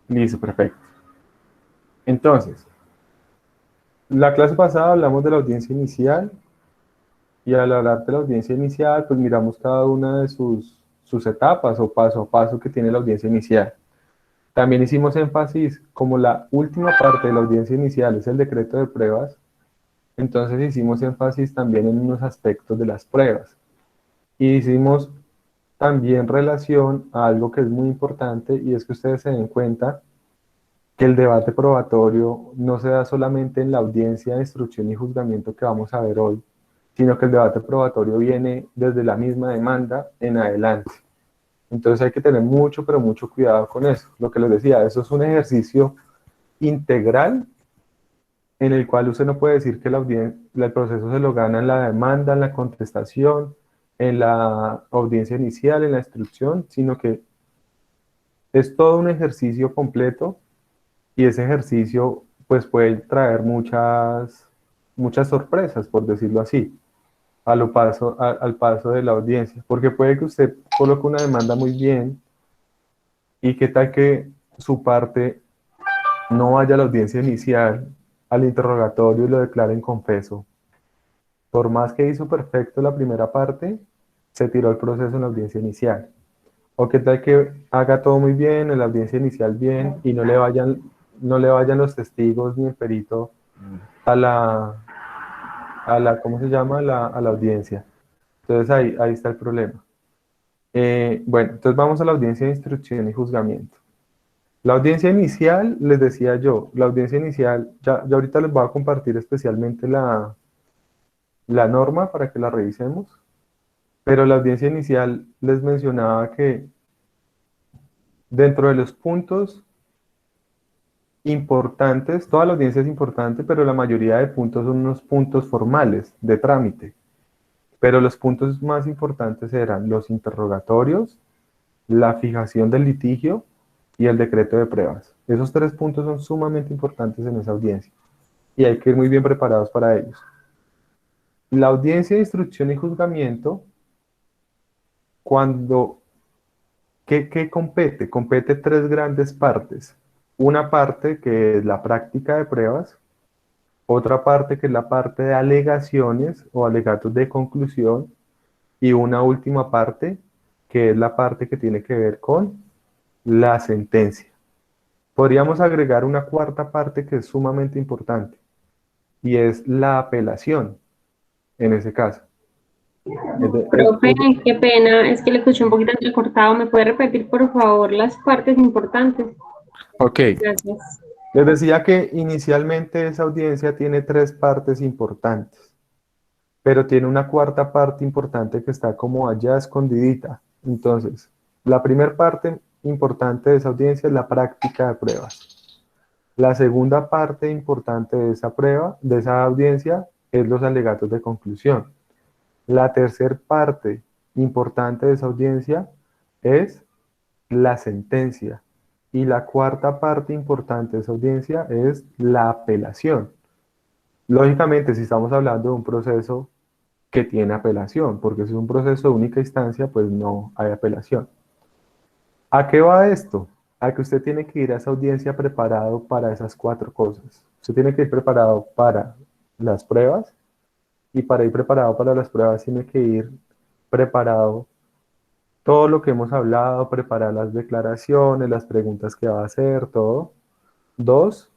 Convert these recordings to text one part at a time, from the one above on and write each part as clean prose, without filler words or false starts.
Listo, perfecto. Entonces, la clase pasada hablamos de la audiencia inicial y al hablar de la audiencia inicial, pues miramos cada una de sus etapas o paso a paso que tiene la audiencia inicial. También hicimos énfasis, como la última parte de la audiencia inicial es el decreto de pruebas, entonces hicimos énfasis también en unos aspectos de las pruebas. Y hicimos también relación a algo que es muy importante y es que ustedes se den cuenta que el debate probatorio no se da solamente en la audiencia de instrucción y juzgamiento que vamos a ver hoy, sino que el debate probatorio viene desde la misma demanda en adelante. Entonces hay que tener mucho, pero mucho cuidado con eso. Lo que les decía, eso es un ejercicio integral en el cual usted no puede decir que el proceso se lo gana en la demanda, en la contestación, en la audiencia inicial, en la instrucción, sino que es todo un ejercicio completo y ese ejercicio pues puede traer muchas sorpresas, por decirlo así, al paso de la audiencia, porque puede que usted coloque una demanda muy bien y qué tal que su parte no vaya a la audiencia inicial, al interrogatorio y lo declaren confeso. Por más que hizo perfecto la primera parte, se tiró el proceso en la audiencia inicial. O qué tal que haga todo muy bien, en la audiencia inicial bien, y no le vayan los testigos ni el perito a la ¿cómo se llama? A la audiencia. Entonces ahí está el problema. Bueno, entonces vamos a la audiencia de instrucción y juzgamiento. La audiencia inicial, les decía yo, la audiencia inicial, ya ahorita les voy a compartir especialmente la norma para que la revisemos, pero la audiencia inicial les mencionaba que dentro de los puntos importantes, toda la audiencia es importante, pero la mayoría de puntos son unos puntos formales de trámite. Pero los puntos más importantes eran los interrogatorios, la fijación del litigio y el decreto de pruebas. Esos tres puntos son sumamente importantes en esa audiencia y hay que ir muy bien preparados para ellos. La audiencia de instrucción y juzgamiento, cuando, ¿qué compete? Compete tres grandes partes. Una parte que es la práctica de pruebas, otra parte que es la parte de alegaciones o alegatos de conclusión y una última parte que es la parte que tiene que ver con la sentencia. Podríamos agregar una cuarta parte que es sumamente importante y es la apelación en ese caso. Es de- es- Profe, es- qué pena, es que le escuché un poquito entrecortado. ¿Me puede repetir, por favor, las partes importantes? ok, Gracias. les decía que inicialmente esa audiencia tiene tres partes importantes, pero tiene una cuarta parte importante que está como allá escondidita. Entonces, la primera parte importante de esa audiencia es la práctica de pruebas. La segunda parte importante de esa prueba, de esa audiencia, es los alegatos de conclusión. La tercera parte importante de esa audiencia es la sentencia. Y la cuarta parte importante de esa audiencia es la apelación. Lógicamente, si estamos hablando de un proceso que tiene apelación, porque si es un proceso de única instancia, pues no hay apelación. ¿A qué va esto? A que usted tiene que ir a esa audiencia preparado para esas cuatro cosas. Usted tiene que ir preparado para las pruebas y para ir preparado para las pruebas tiene que ir preparado todo lo que hemos hablado, preparar las declaraciones, las preguntas que va a hacer, todo. Dos,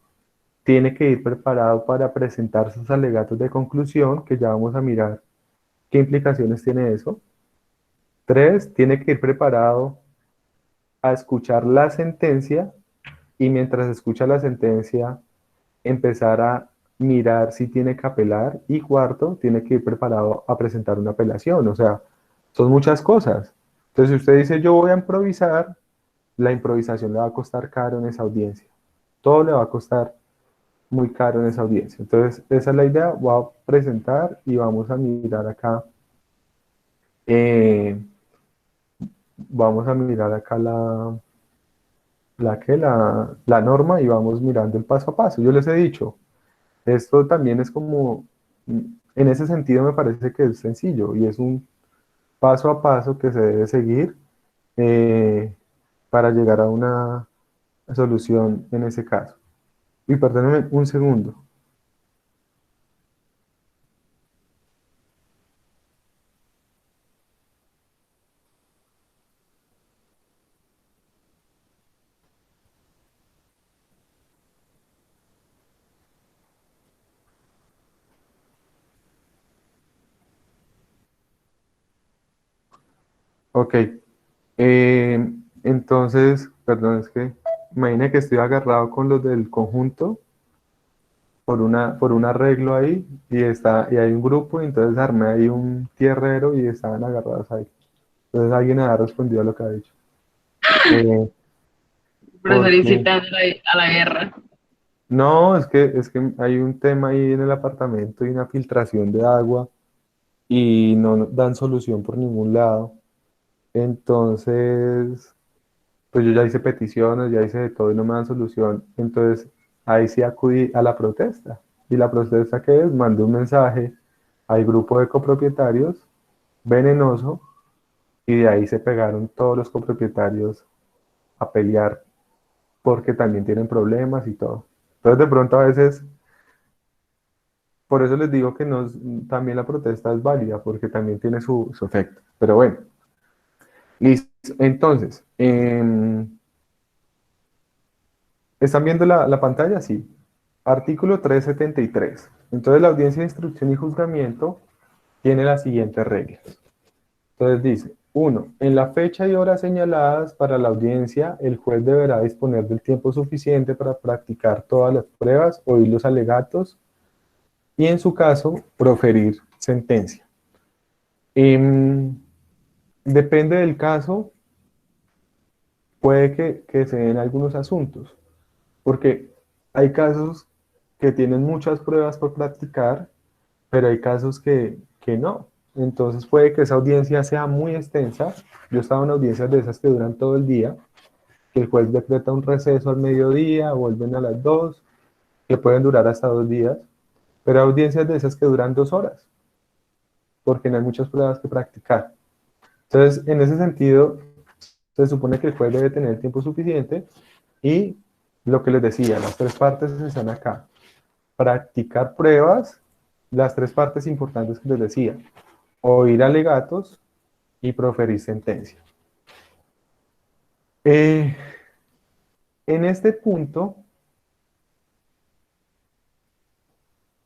tiene que ir preparado para presentar sus alegatos de conclusión, que ya vamos a mirar qué implicaciones tiene eso. Tres, tiene que ir preparado a escuchar la sentencia y mientras escucha la sentencia, empezar a mirar si tiene que apelar. Y cuarto, tiene que ir preparado a presentar una apelación. O sea, son muchas cosas. Entonces, si usted dice, yo voy a improvisar, la improvisación le va a costar caro en esa audiencia. Todo le va a costar muy caro en esa audiencia. Entonces, esa es la idea. Voy a presentar y vamos a mirar acá. eh, vamos a mirar acá la norma y vamos mirando el paso a paso. Yo les he dicho, esto también es como, en ese sentido me parece que es sencillo y es un paso a paso que se debe seguir eh, para llegar solución en ese caso. Y perdónenme un segundo. Ok. Entonces, perdón, es que imagina que estoy agarrado con los del conjunto por un arreglo ahí y hay un grupo y entonces armé ahí un tierrero y estaban agarrados ahí. Entonces alguien ha respondido a lo que ha dicho. Eh, Profesor porque incitando a la guerra. no, es que hay un tema ahí en el apartamento y una filtración de agua y no dan solución por ningún lado. Entonces, pues yo ya hice peticiones, ya hice de todo y no me dan solución. Entonces, ahí sí acudí a la protesta. ¿Y la protesta qué es? Mandé un mensaje al grupo de copropietarios, venenoso, y de ahí se pegaron todos los copropietarios a pelear porque también tienen problemas y todo. Entonces, de pronto a veces, por eso les digo que no, también la protesta es válida, porque también tiene su efecto. Pero bueno, listo. Entonces, ¿están viendo la pantalla? Sí. Artículo 373. Entonces, la audiencia de instrucción y juzgamiento tiene las siguientes reglas. Entonces dice, uno, en la fecha y hora señaladas para la audiencia, el juez deberá disponer del tiempo suficiente para practicar todas las pruebas, oír los alegatos y, en su caso, proferir sentencia. Em, Depende del caso, puede que se den algunos asuntos, porque hay casos que tienen muchas pruebas por practicar, pero hay casos que no. Entonces puede que esa audiencia sea muy extensa. Yo he estado en audiencias de esas que duran todo el día, que el juez decreta un receso al mediodía, vuelven a las 2, que pueden durar hasta 2 días, pero hay audiencias de esas que duran 2 horas, porque no hay muchas pruebas que practicar. Entonces, en ese sentido, se supone que el juez debe tener el tiempo suficiente y lo que les decía, las tres partes están acá. Practicar pruebas, las tres partes importantes que les decía, oír alegatos y proferir sentencia. Eh, en este punto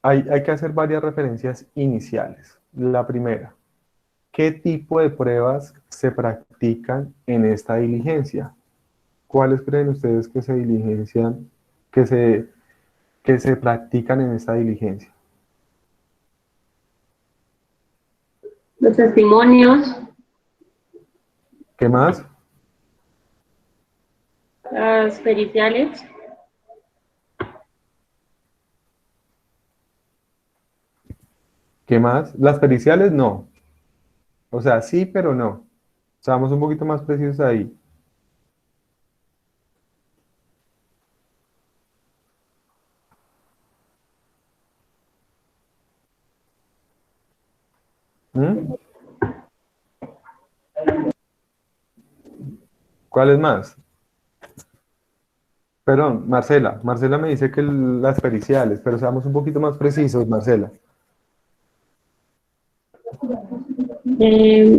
hay que hacer varias referencias iniciales. La primera, ¿qué tipo de pruebas se practican en esta diligencia? ¿Cuáles creen ustedes que se diligencian, que se, que se practican en esta diligencia? Los testimonios, ¿Qué más? las periciales, ¿Qué más? Las periciales no. O sea, sí, pero no. Seamos un poquito más precisos ahí. ¿Mm? ¿Cuáles más? Perdón, Marcela. Marcela me dice que las periciales, pero seamos un poquito más precisos, Marcela.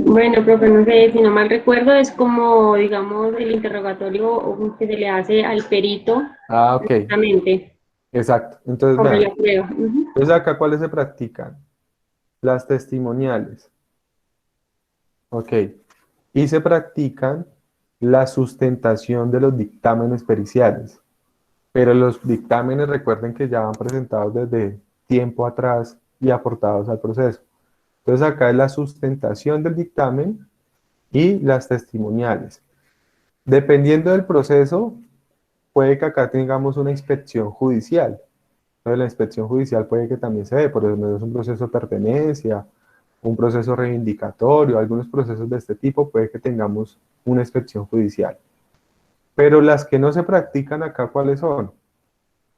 bueno, profe, no sé, si no mal recuerdo, es como, digamos, el interrogatorio que se le hace al perito, Ah, ok. exactamente, Exacto. Entonces, sobre vean. la prueba. Ujú. Entonces, acá, ¿cuáles se practican? Las testimoniales. Ok. Y se practican la sustentación de los dictámenes periciales. Pero los dictámenes, recuerden que ya van presentados desde tiempo atrás y aportados al proceso. Entonces, acá es la sustentación del dictamen y las testimoniales. Dependiendo del proceso, puede que acá tengamos una inspección judicial. Entonces, la inspección judicial puede que también se dé, por eso es un proceso de pertenencia, un proceso reivindicatorio, algunos procesos de este tipo, puede que tengamos una inspección judicial. Pero las que no se practican acá, ¿cuáles son?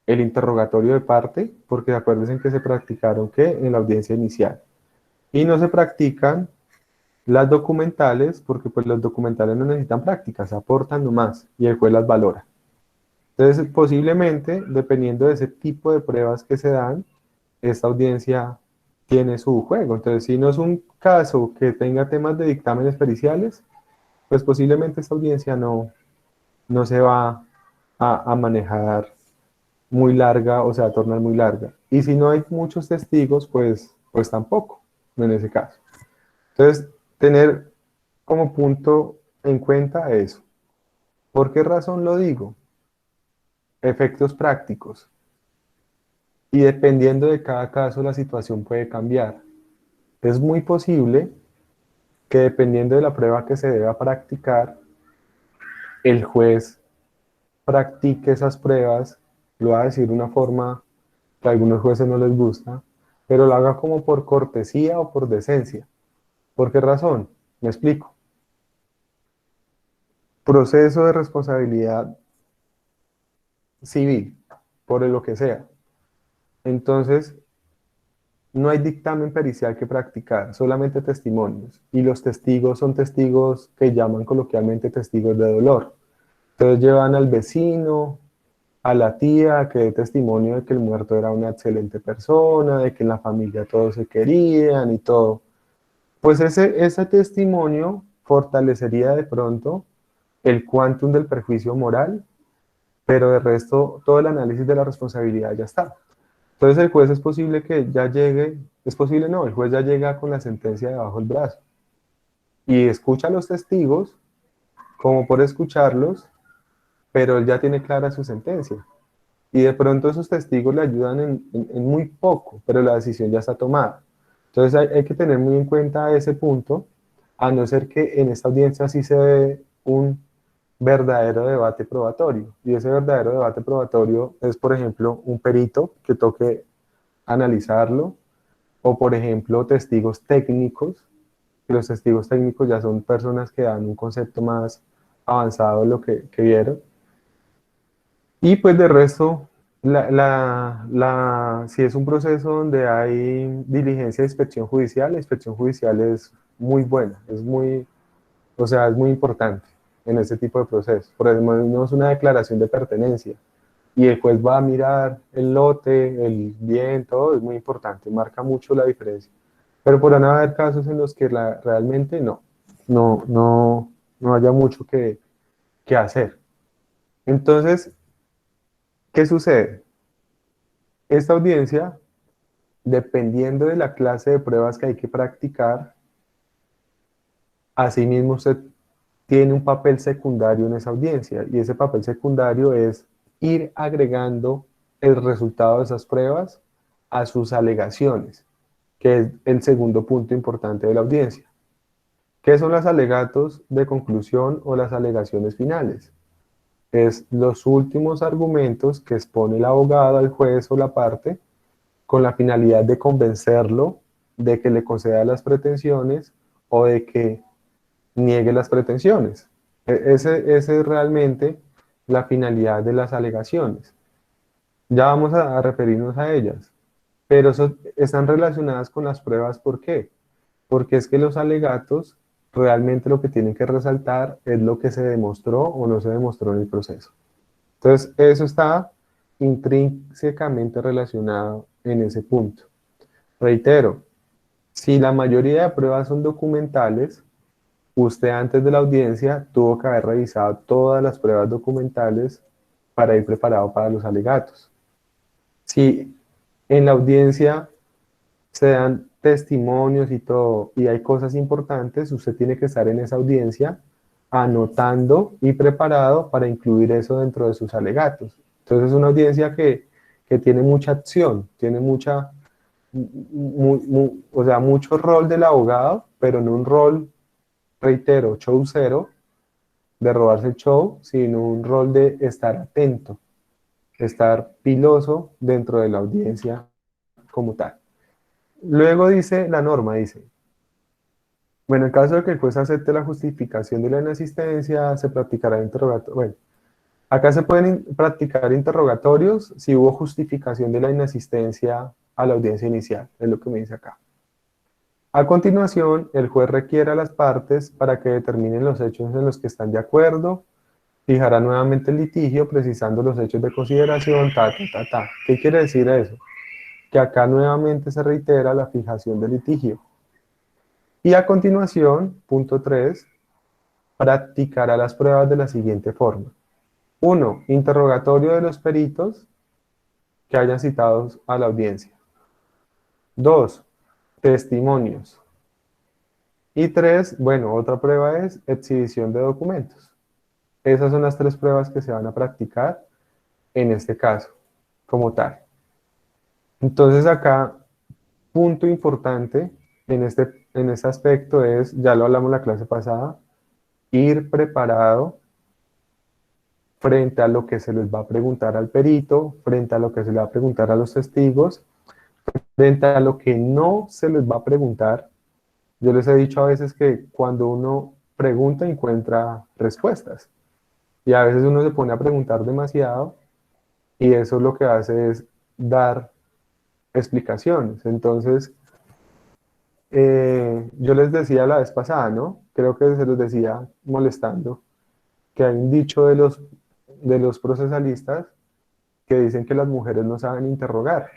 El interrogatorio de parte, porque acuérdense que se practicaron ¿qué? En la audiencia inicial. Y no se practican las documentales, porque pues los documentales no necesitan prácticas, aportan nomás y el juez las valora. Entonces, posiblemente, dependiendo de ese tipo de pruebas que se dan, esta audiencia tiene su juego. Entonces, si no es un caso que tenga temas de dictámenes periciales, pues posiblemente esta audiencia no se va a manejar muy larga o se va a tornar muy larga. Y si no hay muchos testigos, pues tampoco, en ese caso. Entonces, tener como punto en cuenta eso. ¿Por qué razón lo digo? Efectos prácticos. Y dependiendo de cada caso, la situación puede cambiar. Es muy posible que dependiendo de la prueba que se deba practicar, el juez practique esas pruebas, lo va a decir de una forma que a algunos jueces no les gusta, pero lo haga como por cortesía o por decencia. ¿Por qué razón? Me explico. Proceso de responsabilidad civil, por lo que sea. Entonces, no hay dictamen pericial que practicar, solamente testimonios. Y los testigos son testigos que llaman coloquialmente testigos de dolor. Entonces llevan al vecino, a la tía, que dé testimonio de que el muerto era una excelente persona, de que en la familia todos se querían y todo. Pues ese testimonio fortalecería de pronto el quantum del perjuicio moral, pero de resto todo el análisis de la responsabilidad ya está. Entonces el juez es posible que ya llegue, es posible no, el juez ya llega con la sentencia debajo del brazo y escucha a los testigos como por escucharlos, pero él ya tiene clara su sentencia. Y de pronto esos testigos le ayudan en muy poco, pero la decisión ya está tomada. Entonces hay que tener muy en cuenta ese punto, a no ser que en esta audiencia sí se dé un verdadero debate probatorio. Y ese verdadero debate probatorio es, por ejemplo, un perito que toque analizarlo, o por ejemplo, testigos técnicos, que los testigos técnicos ya son personas que dan un concepto más avanzado de lo que vieron. Y pues de resto, si es un proceso donde hay diligencia de inspección judicial, la inspección judicial es muy buena, es muy, o sea, es muy importante en este tipo de procesos. Por ejemplo, no es una declaración de pertenencia y el juez va a mirar el lote, el bien, todo es muy importante, marca mucho la diferencia. Pero podrán haber casos en los que realmente no haya mucho que hacer. Entonces, ¿qué sucede? Esta audiencia, dependiendo de la clase de pruebas que hay que practicar, asimismo usted tiene un papel secundario en esa audiencia y ese papel secundario es ir agregando el resultado de esas pruebas a sus alegaciones, que es el segundo punto importante de la audiencia. ¿Qué son los alegatos de conclusión o las alegaciones finales? Es los últimos argumentos que expone el abogado al juez o la parte con la finalidad de convencerlo de que le conceda las pretensiones o de que niegue las pretensiones. Ese es realmente la finalidad de las alegaciones. Ya vamos a referirnos a ellas, pero están relacionadas con las pruebas. ¿Por qué? Porque es que los alegatos realmente lo que tienen que resaltar es lo que se demostró o no se demostró en el proceso. Entonces, eso está intrínsecamente relacionado en ese punto. Reitero, si la mayoría de pruebas son documentales, usted antes de la audiencia tuvo que haber revisado todas las pruebas documentales para ir preparado para los alegatos. Si en la audiencia se dan testimonios y todo, y hay cosas importantes, usted tiene que estar en esa audiencia anotando y preparado para incluir eso dentro de sus alegatos. Entonces es una audiencia que tiene mucha acción, tiene o sea, mucho rol del abogado, pero no un rol, reitero, showcero, de robarse el show, sino un rol de estar atento, estar piloso dentro de la audiencia como tal. Luego dice la norma, dice, bueno, en caso de que el juez acepte la justificación de la inasistencia, se practicará interrogatorio. Bueno, acá se pueden practicar interrogatorios si hubo justificación de la inasistencia a la audiencia inicial, es lo que me dice acá. A continuación, el juez requiere a las partes para que determinen los hechos en los que están de acuerdo Fijará nuevamente el litigio precisando los hechos de consideración, ta. ¿Qué quiere decir eso? Que acá nuevamente se reitera la fijación del litigio. Y a continuación, punto 3, practicará las pruebas de la siguiente forma. 1. Interrogatorio de los peritos que hayan citado a la audiencia. 2. Testimonios. Y 3, bueno, otra prueba es exhibición de documentos. Esas son las 3 pruebas que se van a practicar en este caso, como tal. Entonces acá, punto importante en este aspecto es, ya lo hablamos la clase pasada, ir preparado frente a lo que se les va a preguntar al perito, frente a lo que se le va a preguntar a los testigos, frente a lo que no se les va a preguntar. Yo les he dicho a veces que cuando uno pregunta encuentra respuestas y a veces uno se pone a preguntar demasiado y eso lo que hace es dar explicaciones. Entonces, yo les decía la vez pasada, ¿no? Creo que se los decía molestando, que hay un dicho de los procesalistas que dicen que las mujeres no saben interrogar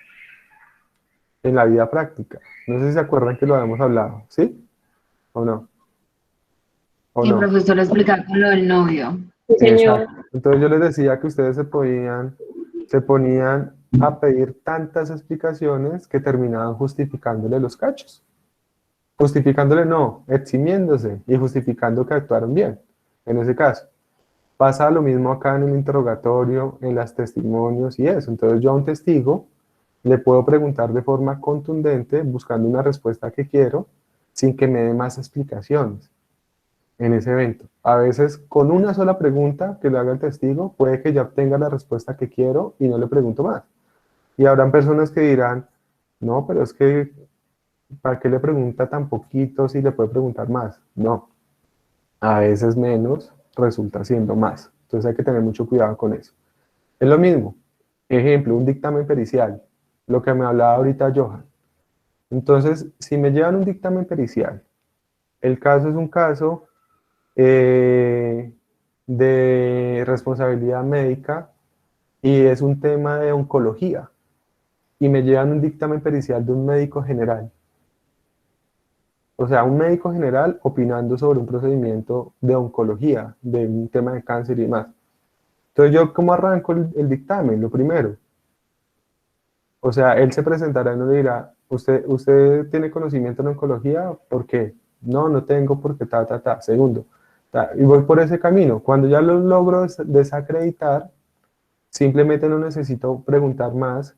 en la vida práctica. No sé si se acuerdan que lo habíamos hablado, ¿sí? ¿O no? ¿O Sí, no? profesor, explicar con lo del novio. Sí, señor. Exacto. Entonces yo les decía que ustedes se ponían a pedir tantas explicaciones que terminaban justificándole los cachos. Justificándole no, eximiéndose y justificando que actuaron bien, en ese caso. Pasa lo mismo acá en el interrogatorio, en los testimonios y eso. Entonces yo a un testigo le puedo preguntar de forma contundente, buscando una respuesta que quiero, sin que me dé más explicaciones en ese evento. A veces con una sola pregunta que le haga el testigo, puede que ya obtenga la respuesta que quiero y no le pregunto más. Y habrán personas que dirán, no, pero es que, ¿para qué le pregunta tan poquito si le puede preguntar más? No, a veces menos resulta siendo más. Entonces hay que tener mucho cuidado con eso. Es lo mismo. Ejemplo, un dictamen pericial, lo que me hablaba ahorita Johan. Entonces, si me llevan un dictamen pericial, el caso es un caso de responsabilidad médica y es un tema de oncología, y me llevan un dictamen pericial de un médico general. O sea, un médico general opinando sobre un procedimiento de oncología, de un tema de cáncer y demás. Entonces, ¿yo cómo arranco el dictamen? Lo primero. O sea, él se presentará y nos dirá, ¿usted tiene conocimiento en oncología? ¿Por qué? No, no tengo porque ta. Segundo, y voy por ese camino. Cuando ya lo logro desacreditar, simplemente no necesito preguntar más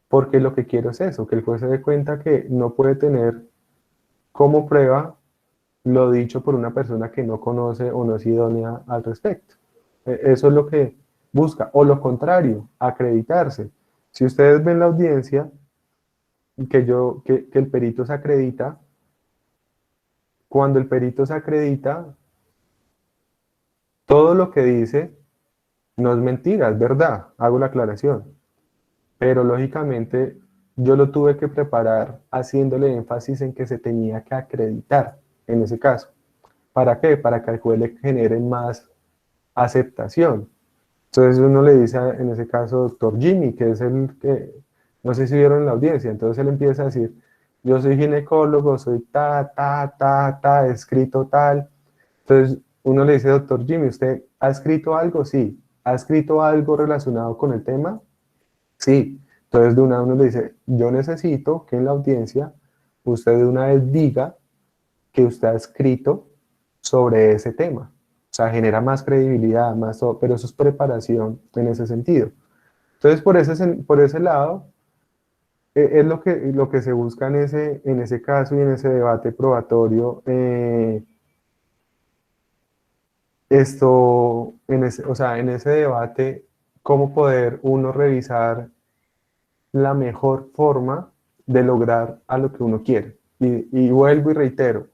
porque lo que quiero es eso, que el juez se dé cuenta que no puede tener como prueba lo dicho por una persona que no conoce o no es idónea al respecto. Eso es lo que busca, o lo contrario, acreditarse. Si ustedes ven la audiencia, que el perito se acredita, cuando el perito se acredita, todo lo que dice no es mentira, es verdad, hago la aclaración. Pero lógicamente yo lo tuve que preparar haciéndole énfasis en que se tenía que acreditar en ese caso. ¿Para qué? Para que al juez le genere más aceptación. Entonces uno le dice en ese caso doctor Jimmy, que es el que, no sé si vieron en la audiencia, entonces él empieza a decir, yo soy ginecólogo, soy escrito tal. Entonces uno le dice, doctor Jimmy, ¿usted ha escrito algo? Sí. ¿Ha escrito algo relacionado con el tema? Sí. Entonces de una vez uno le dice, yo necesito que en la audiencia usted de una vez diga que usted ha escrito sobre ese tema. O sea, genera más credibilidad, más todo, pero eso es preparación en ese sentido. Entonces, por ese lado, es lo que se busca en ese caso y en ese debate probatorio. O sea, en ese debate, cómo poder uno revisar la mejor forma de lograr a lo que uno quiere. Y vuelvo y reitero,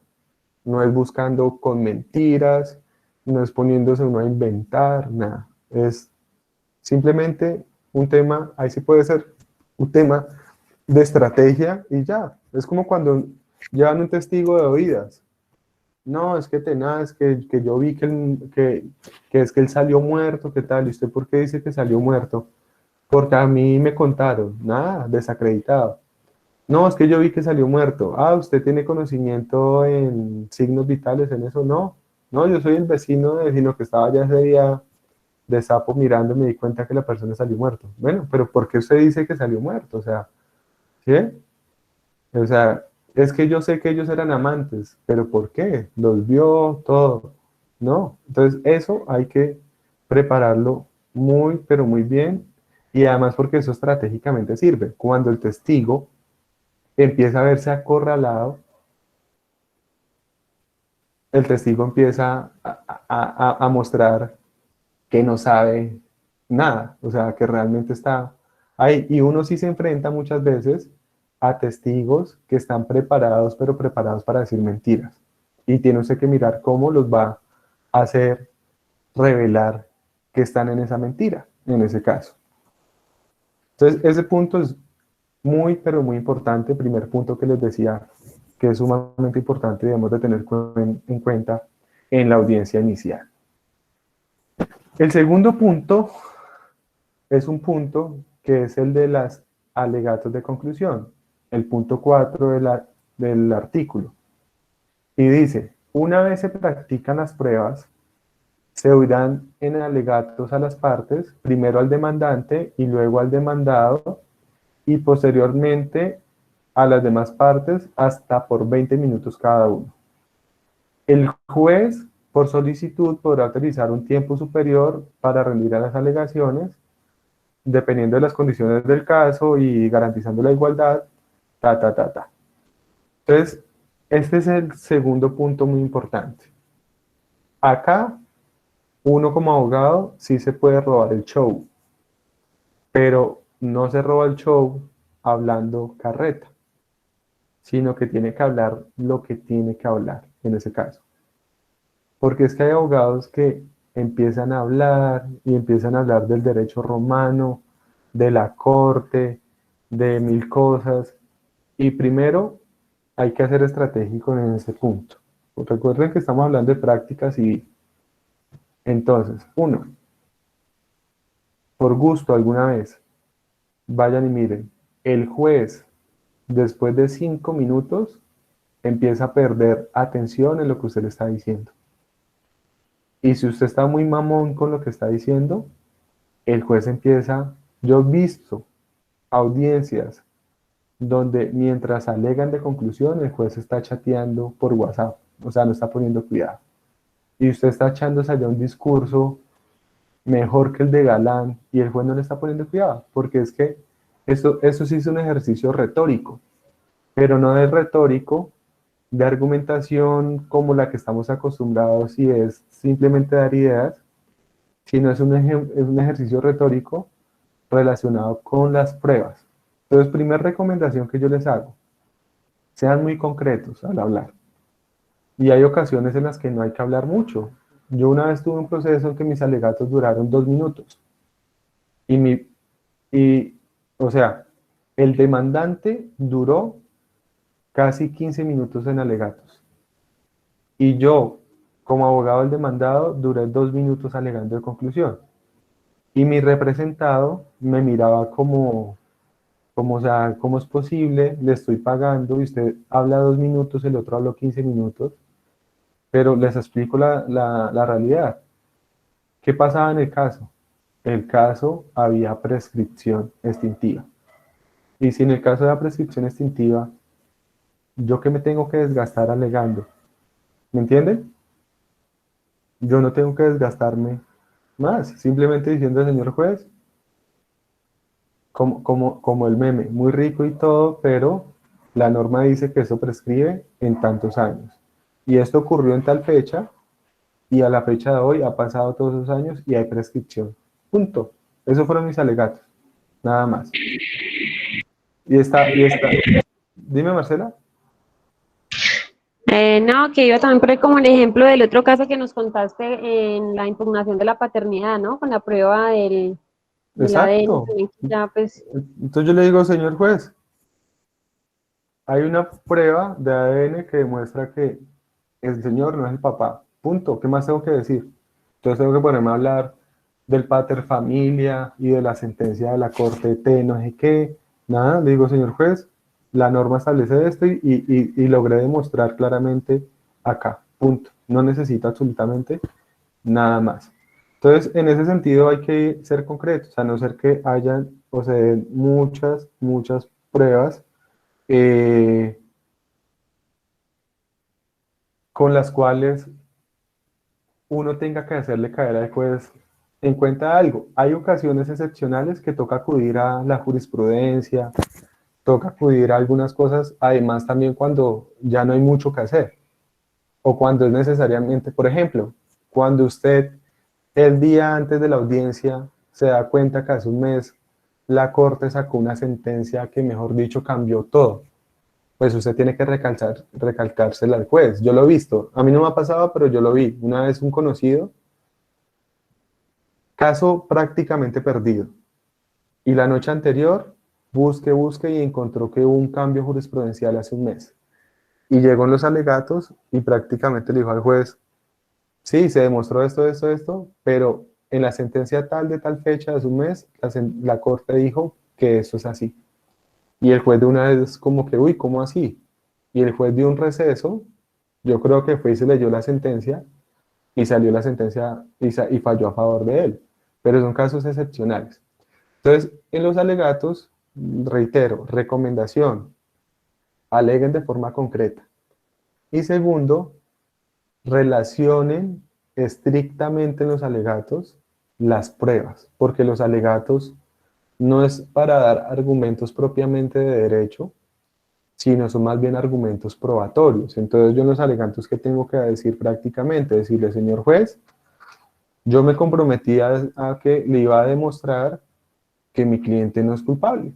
no es buscando con mentiras, no es poniéndose uno a inventar, nada. Es simplemente un tema, ahí sí puede ser un tema de estrategia y ya. Es como cuando llevan un testigo de oídas. no, es que tenaz, que yo vi que es que él salió muerto, ¿qué tal? ¿Y usted por qué dice que salió muerto? Porque a mí me contaron, nada, desacreditado. No, es que yo vi que salió muerto. Ah, ¿usted tiene conocimiento en signos vitales en eso? No, no, yo soy el vecino que estaba allá ese día de sapo mirando y me di cuenta que la persona salió muerto. Bueno, pero ¿por qué usted dice que salió muerto? O sea, ¿sí? O sea, es que yo sé que ellos eran amantes, pero ¿por qué? Los vio todo. No, entonces eso hay que prepararlo muy, pero muy bien. Y además porque eso estratégicamente sirve. Cuando el testigo empieza a verse acorralado, el testigo empieza a mostrar que no sabe nada, o sea, que realmente está ahí. Y uno sí se enfrenta muchas veces a testigos que están preparados, pero preparados para decir mentiras. Y tiene usted que mirar cómo los va a hacer revelar que están en esa mentira, en ese caso. Entonces, ese punto es muy, pero muy importante. Primer punto que les decía que es sumamente importante, debemos de tener en cuenta en la audiencia inicial. El segundo punto es un punto que es el de las alegatos de conclusión, el punto 4 del artículo. Y dice, una vez se practican las pruebas, se oirán en alegatos a las partes, primero al demandante y luego al demandado, y posteriormente a las demás partes hasta por 20 minutos cada uno. El juez, por solicitud, podrá autorizar un tiempo superior para rendir a las alegaciones, dependiendo de las condiciones del caso y garantizando la igualdad, ta, ta, ta, ta. Entonces, este es el segundo punto muy importante. Acá, uno como abogado sí se puede robar el show, pero no se roba el show hablando carreta, sino que tiene que hablar lo que tiene que hablar en ese caso. Porque es que hay abogados que empiezan a hablar y empiezan a hablar del derecho romano, de la corte, de mil cosas. Y primero hay que ser estratégico en ese punto. Recuerden que estamos hablando de práctica civil. Entonces, uno, por gusto alguna vez, vayan y miren, el juez, después de 5 minutos, empieza a perder atención en lo que usted le está diciendo. Y si usted está muy mamón con lo que está diciendo, el juez empieza, yo he visto audiencias donde mientras alegan de conclusión, el juez está chateando por WhatsApp, o sea, no está poniendo cuidado. Y usted está echándose allá un discurso mejor que el de Galán y el juez no le está poniendo cuidado, porque es que eso sí es un ejercicio retórico, pero no es retórico de argumentación como la que estamos acostumbrados y es simplemente dar ideas, sino es un ejercicio retórico relacionado con las pruebas. Entonces, primera recomendación que yo les hago, sean muy concretos al hablar. Y hay ocasiones en las que no hay que hablar mucho. Yo una vez tuve un proceso en que mis alegatos duraron 2 minutos. Y, y, o sea, el demandante duró casi 15 minutos en alegatos. Y yo, como abogado del demandado, duré 2 minutos alegando de conclusión. Y mi representado me miraba como, o sea, ¿cómo es posible? Le estoy pagando y usted habla 2 minutos, el otro habló 15 minutos. Pero les explico la realidad. ¿Qué pasaba en el caso? El caso había prescripción extintiva. Y si en el caso de la prescripción extintiva, ¿yo qué me tengo que desgastar alegando? ¿Me entienden? Yo no tengo que desgastarme más. Simplemente diciendo al señor juez, como el meme, muy rico y todo, pero la norma dice que eso prescribe en tantos años. Y esto ocurrió en tal fecha, y a la fecha de hoy ha pasado todos esos años y hay prescripción. Punto. Esos fueron mis alegatos. Nada más. Y está. Dime, Marcela. No, que iba también por ahí como el ejemplo del otro caso que nos contaste en la impugnación de la paternidad, ¿no? Con la prueba del ADN, Exacto. también que ya pues, Entonces yo le digo, señor juez, hay una prueba de ADN que demuestra que el señor no es el papá, punto, ¿qué más tengo que decir? Entonces tengo que ponerme a hablar del pater familia y de la sentencia de la corte T, no sé qué, nada, le digo, señor juez, la norma establece esto y logré demostrar claramente acá, punto, no necesito absolutamente nada más. Entonces, en ese sentido hay que ser concretos, a no ser que hayan o se den muchas pruebas eh, con las cuales uno tenga que hacerle caer al juez en cuenta algo. Hay ocasiones excepcionales que toca acudir a la jurisprudencia, toca acudir a algunas cosas, además también cuando ya no hay mucho que hacer, o cuando es necesariamente, por ejemplo, cuando usted el día antes de la audiencia se da cuenta que hace un mes la corte sacó una sentencia que, mejor dicho, cambió todo. Pues usted tiene que recalcársela al juez. Yo lo he visto. A mí no me ha pasado, pero yo lo vi. Una vez un conocido, caso prácticamente perdido. Y la noche anterior, busque y encontró que hubo un cambio jurisprudencial hace un mes. Y llegó en los alegatos y prácticamente le dijo al juez, sí, se demostró esto, pero en la sentencia tal de tal fecha de hace un mes, la corte dijo que eso es así. Y el juez de una vez como que, uy, ¿cómo así? Y el juez dio un receso, yo creo que fue y se leyó la sentencia, y salió la sentencia y falló a favor de él. Pero son casos excepcionales. Entonces, en los alegatos, reitero, recomendación, aleguen de forma concreta. Y segundo, relacionen estrictamente en los alegatos las pruebas, porque los alegatos no es para dar argumentos propiamente de derecho, sino son más bien argumentos probatorios. Entonces yo en los alegatos que tengo que decir prácticamente, decirle, señor juez, yo me comprometí a que le iba a demostrar que mi cliente no es culpable.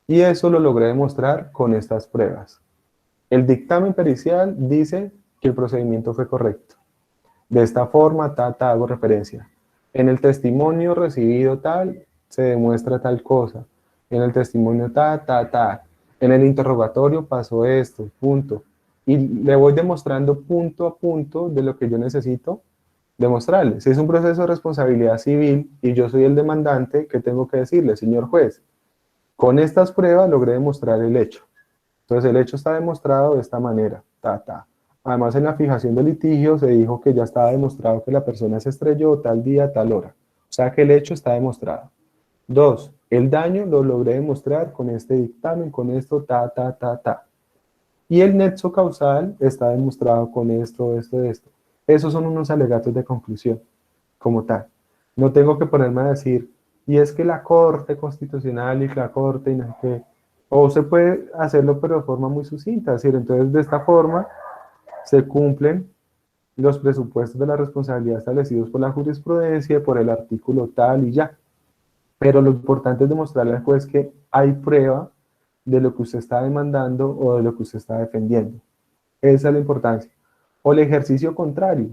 Y eso lo logré demostrar con estas pruebas. El dictamen pericial dice que el procedimiento fue correcto. De esta forma, hago referencia. En el testimonio recibido tal, se demuestra tal cosa. En el testimonio En el interrogatorio pasó esto, punto. Y le voy demostrando punto a punto de lo que yo necesito demostrarle. Si es un proceso de responsabilidad civil y yo soy el demandante, ¿qué tengo que decirle? Señor juez, con estas pruebas logré demostrar el hecho. Entonces el hecho está demostrado de esta manera, Además, en la fijación del litigio se dijo que ya estaba demostrado que la persona se estrelló tal día, tal hora. O sea que el hecho está demostrado. 2. El daño lo logré demostrar con este dictamen, con esto, Y el nexo causal está demostrado con esto. Esos son unos alegatos de conclusión, como tal. No tengo que ponerme a decir, y es que la Corte Constitucional y la Corte, y no sé qué. O se puede hacerlo, pero de forma muy sucinta. Es decir, entonces de esta forma se cumplen los presupuestos de la responsabilidad establecidos por la jurisprudencia, por el artículo tal y ya. Pero lo importante es demostrarle al juez que hay prueba de lo que usted está demandando o de lo que usted está defendiendo. Esa es la importancia. O el ejercicio contrario,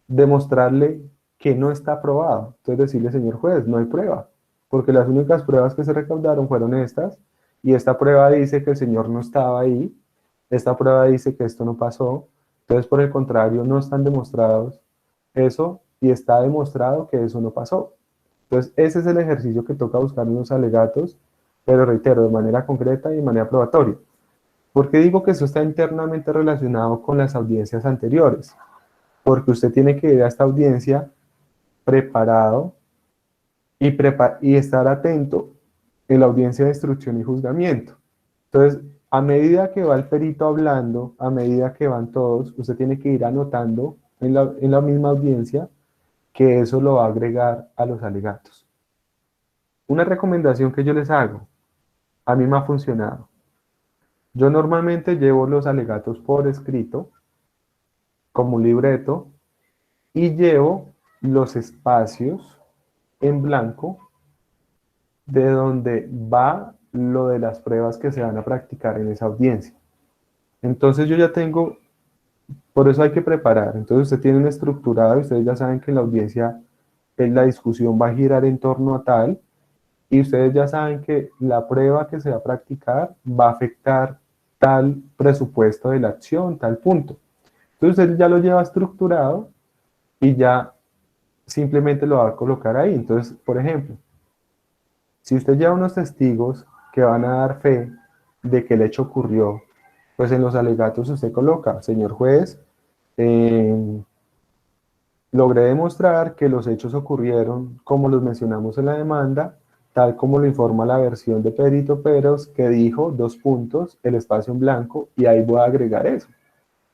demostrarle que no está probado. Entonces decirle, señor juez, no hay prueba, porque las únicas pruebas que se recaudaron fueron estas, y esta prueba dice que el señor no estaba ahí, esta prueba dice que esto no pasó, entonces por el contrario no están demostrados eso, y está demostrado que eso no pasó. Entonces ese es el ejercicio que toca buscar en los alegatos, pero reitero, de manera concreta y de manera probatoria. ¿Por qué digo que eso está internamente relacionado con las audiencias anteriores? Porque usted tiene que ir a esta audiencia preparado y estar atento en la audiencia de instrucción y juzgamiento. Entonces, a medida que va el perito hablando, a medida que van todos, usted tiene que ir anotando en la misma audiencia que eso lo va a agregar a los alegatos. Una recomendación que yo les hago, a mí me ha funcionado. Yo normalmente llevo los alegatos por escrito, como un libreto, y llevo los espacios en blanco de donde va lo de las pruebas que se van a practicar en esa audiencia. Entonces yo ya tengo, por eso hay que preparar. Entonces usted tiene un estructurado y ustedes ya saben que en la audiencia la discusión va a girar en torno a tal, y ustedes ya saben que la prueba que se va a practicar va a afectar tal presupuesto de la acción, tal punto. Entonces usted ya lo lleva estructurado y ya simplemente lo va a colocar ahí. Entonces, por ejemplo, si usted lleva unos testigos que van a dar fe de que el hecho ocurrió, pues en los alegatos usted coloca, señor juez, eh, logré demostrar que los hechos ocurrieron como los mencionamos en la demanda, tal como lo informa la versión de Perito Peros, que dijo, dos puntos, el espacio en blanco, y ahí voy a agregar eso.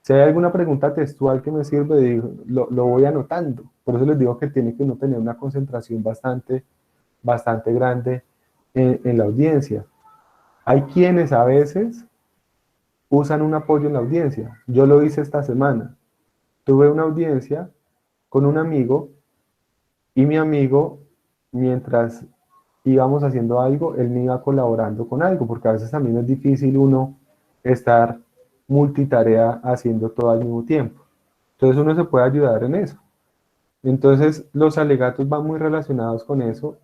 Si hay alguna pregunta textual que me sirve, lo voy anotando. Por eso les digo que tiene que uno tener una concentración bastante grande en la audiencia. Hay quienes a veces usan un apoyo en la audiencia. Yo lo hice esta semana. Tuve una audiencia con un amigo y mi amigo, mientras íbamos haciendo algo, él me iba colaborando con algo, porque a veces también es difícil uno estar multitarea haciendo todo al mismo tiempo. Entonces uno se puede ayudar en eso. Entonces los alegatos van muy relacionados con eso.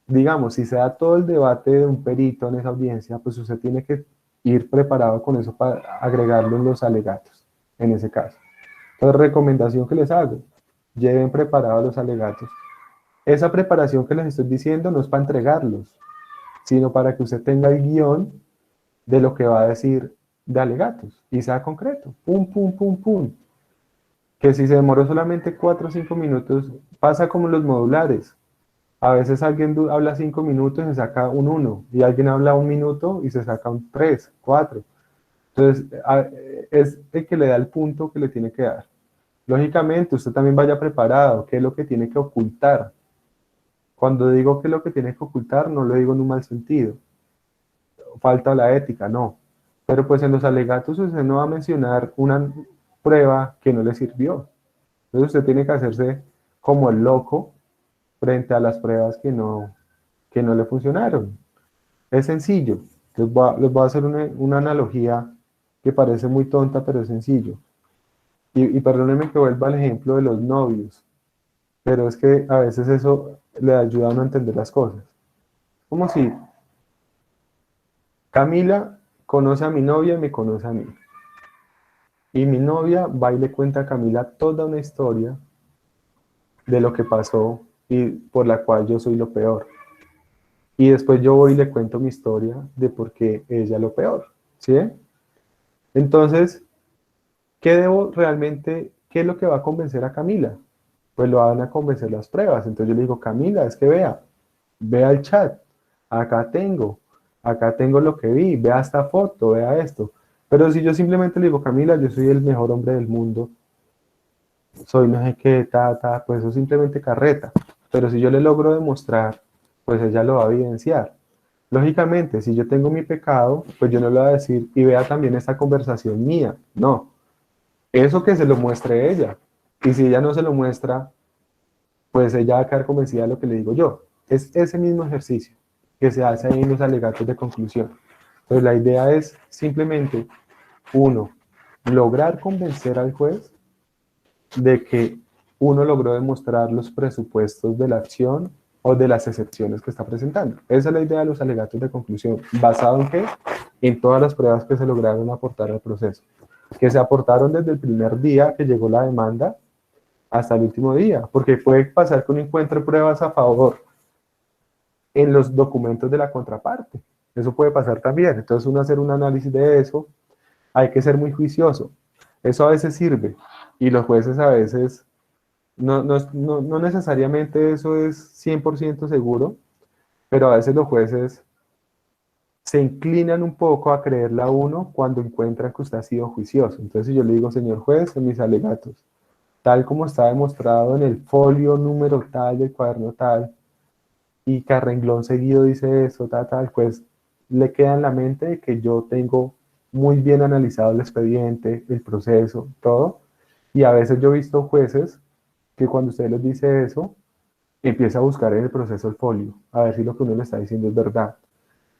Digamos, si se da todo el debate de un perito en esa audiencia, pues usted tiene que ir preparado con eso para agregarlo en los alegatos, en ese caso. Entonces, recomendación que les hago, lleven preparados los alegatos. Esa preparación que les estoy diciendo no es para entregarlos, sino para que usted tenga el guión de lo que va a decir de alegatos y sea concreto. Pum, pum, pum, pum. Que si se demoró solamente 4 o 5 minutos, pasa como los modulares. A veces alguien habla 5 minutos y se saca un 1, y alguien habla 1 minuto y se saca un 3, 4. Entonces, es el que le da el punto que le tiene que dar. Lógicamente, usted también vaya preparado, qué es lo que tiene que ocultar. Cuando digo qué es lo que tiene que ocultar, no lo digo en un mal sentido. Falta la ética, no. Pero pues en los alegatos usted no va a mencionar una prueba que no le sirvió. Entonces usted tiene que hacerse como el loco frente a las pruebas que no le funcionaron. Es sencillo. Les voy a hacer una analogía que parece muy tonta, pero es sencillo. Y perdónenme que vuelva al ejemplo de los novios, pero es que a veces eso le ayuda a uno a entender las cosas. Como si Camila conoce a mi novia y me conoce a mí. Y mi novia va y le cuenta a Camila toda una historia de lo que pasó y por la cual yo soy lo peor. Y después yo voy y le cuento mi historia de por qué ella es lo peor. ¿Sí? Entonces, ¿qué debo realmente, qué es lo que va a convencer a Camila? Pues lo van a convencer las pruebas. Entonces yo le digo, Camila, es que vea el chat, acá tengo lo que vi, vea esta foto, vea esto. Pero si yo simplemente le digo, Camila, yo soy el mejor hombre del mundo, soy no sé qué, pues eso es simplemente carreta. Pero si yo le logro demostrar, pues ella lo va a evidenciar. Lógicamente, si yo tengo mi pecado, pues yo no le voy a decir, y vea también esta conversación mía. No, eso que se lo muestre ella. Y si ella no se lo muestra, pues ella va a quedar convencida de lo que le digo yo. Es ese mismo ejercicio que se hace ahí en los alegatos de conclusión. Entonces la idea es simplemente, uno, lograr convencer al juez de que uno logró demostrar los presupuestos de la acción o de las excepciones que está presentando. Esa es la idea de los alegatos de conclusión. ¿Basado en qué? En todas las pruebas que se lograron aportar al proceso. Que se aportaron desde el primer día que llegó la demanda hasta el último día. Porque puede pasar que uno encuentre pruebas a favor en los documentos de la contraparte. Eso puede pasar también. Entonces uno hacer un análisis de eso, hay que ser muy juicioso. Eso a veces sirve y los jueces a veces, no necesariamente eso es 100% seguro, pero a veces los jueces se inclinan un poco a creerle a uno cuando encuentran que usted ha sido juicioso. Entonces si yo le digo, señor juez, en mis alegatos, tal como está demostrado en el folio número tal del cuaderno tal, y que a renglón seguido dice eso, tal, pues le queda en la mente de que yo tengo muy bien analizado el expediente, el proceso, todo, y a veces yo he visto jueces que cuando usted les dice eso, empieza a buscar en el proceso el folio, a ver si lo que uno le está diciendo es verdad.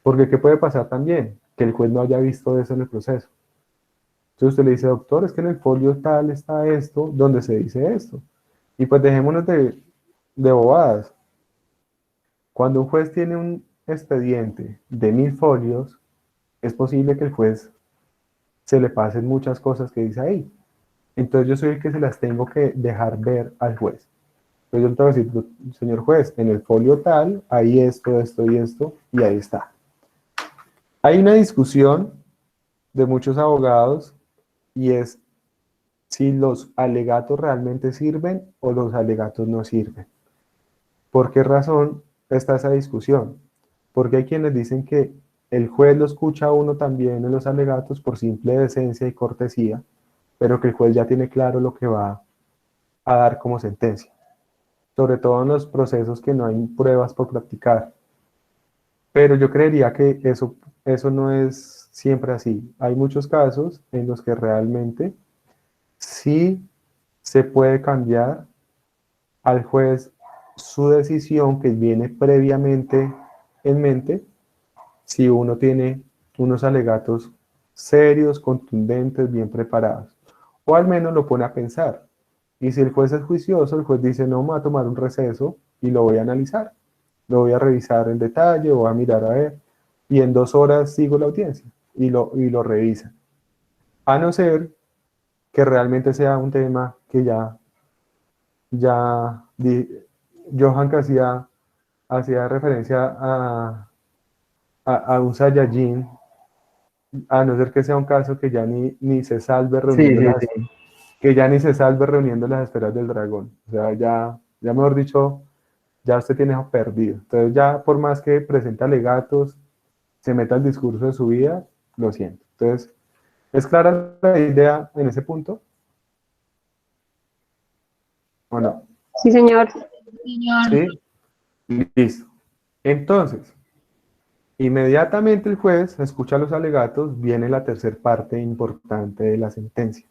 Porque ¿qué puede pasar también? Que el juez no haya visto eso en el proceso. Entonces usted le dice, doctor, es que en el folio tal está esto, donde se dice esto. Y pues dejémonos de bobadas. Cuando un juez tiene un expediente de 1000 folios, es posible que el juez se le pasen muchas cosas que dice ahí. Entonces yo soy el que se las tengo que dejar ver al juez. Entonces yo le tengo que decir, señor juez, en el folio tal, hay esto, esto y esto, y ahí está. Hay una discusión de muchos abogados y es si los alegatos realmente sirven o los alegatos no sirven. ¿Por qué razón está esa discusión? Porque hay quienes dicen que el juez lo escucha a uno también en los alegatos por simple decencia y cortesía, pero que el juez ya tiene claro lo que va a dar como sentencia, sobre todo en los procesos que no hay pruebas por practicar. Pero yo creería que eso no es siempre así. Hay muchos casos en los que realmente sí se puede cambiar al juez su decisión que viene previamente en mente si uno tiene unos alegatos serios, contundentes, bien preparados. O al menos lo pone a pensar. Y si el juez es juicioso, el juez dice, no, me voy a tomar un receso y lo voy a analizar. Lo voy a revisar en detalle, voy a mirar a ver. Y en 2 horas sigo la audiencia y lo revisa. A no ser que realmente sea un tema que ya Johan que hacía referencia a un Saiyajin, a no ser que sea un caso que ya ni se salve Sí, reuniendo sí, las, sí. que ya ni se salve reuniendo las esferas del dragón. O sea, ya mejor dicho, ya usted tiene eso perdido. Entonces ya por más que presente alegatos, se meta el discurso de su vida, lo siento. Entonces, ¿es clara la idea en ese punto o no? Sí, señor. Señor, Sí, listo. Entonces, inmediatamente el juez escucha los alegatos, viene la tercera parte importante de la sentencia,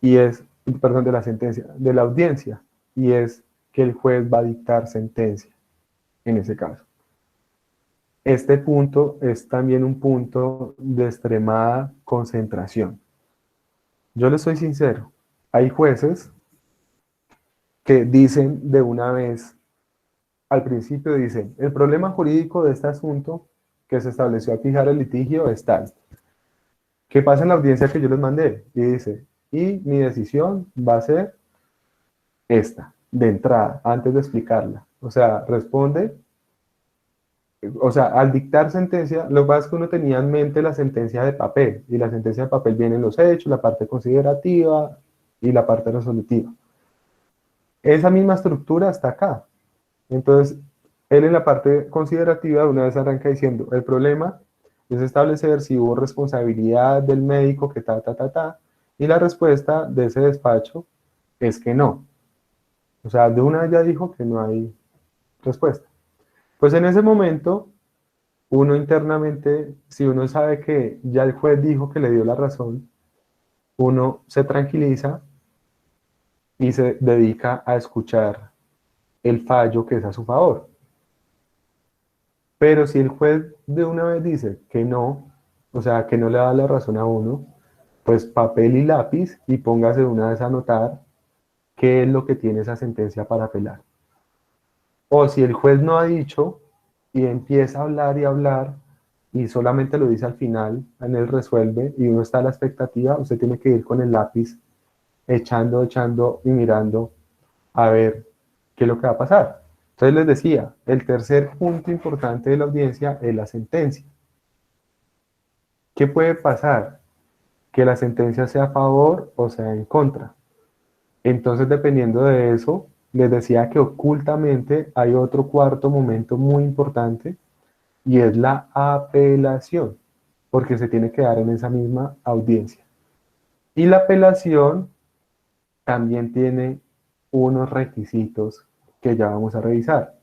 y es, perdón, de la sentencia, de la audiencia, y es que el juez va a dictar sentencia en ese caso. Este punto es también un punto de extremada concentración. Yo le soy sincero, hay jueces que dicen de una vez, al principio dicen, el problema jurídico de este asunto que se estableció a fijar el litigio es tal. ¿Qué pasa en la audiencia que yo les mandé? Y dice, y mi decisión va a ser esta, de entrada, antes de explicarla. O sea, responde, o sea, al dictar sentencia, lo que pasa es que uno tenía en mente la sentencia de papel, y la sentencia de papel viene en los hechos, la parte considerativa y la parte resolutiva. Esa misma estructura está acá. Entonces, él en la parte considerativa de una vez arranca diciendo, el problema es establecer si hubo responsabilidad del médico que y la respuesta de ese despacho es que no. O sea, de una vez ya dijo que no hay respuesta. Pues en ese momento, uno internamente, si uno sabe que ya el juez dijo que le dio la razón, uno se tranquiliza y se dedica a escuchar el fallo que es a su favor. Pero si el juez de una vez dice que no, o sea, que no le da la razón a uno, pues papel y lápiz y póngase de una vez a anotar qué es lo que tiene esa sentencia para apelar. O si el juez no ha dicho y empieza a hablar y hablar y solamente lo dice al final, en el resuelve y uno está a la expectativa, usted tiene que ir con el lápiz echando y mirando a ver qué es lo que va a pasar. Entonces les decía, el tercer punto importante de la audiencia es la sentencia. ¿Qué puede pasar? Que la sentencia sea a favor o sea en contra. Entonces, dependiendo de eso, les decía que ocultamente hay otro cuarto momento muy importante y es la apelación, porque se tiene que dar en esa misma audiencia. Y la apelación también tiene unos requisitos que ya vamos a revisar.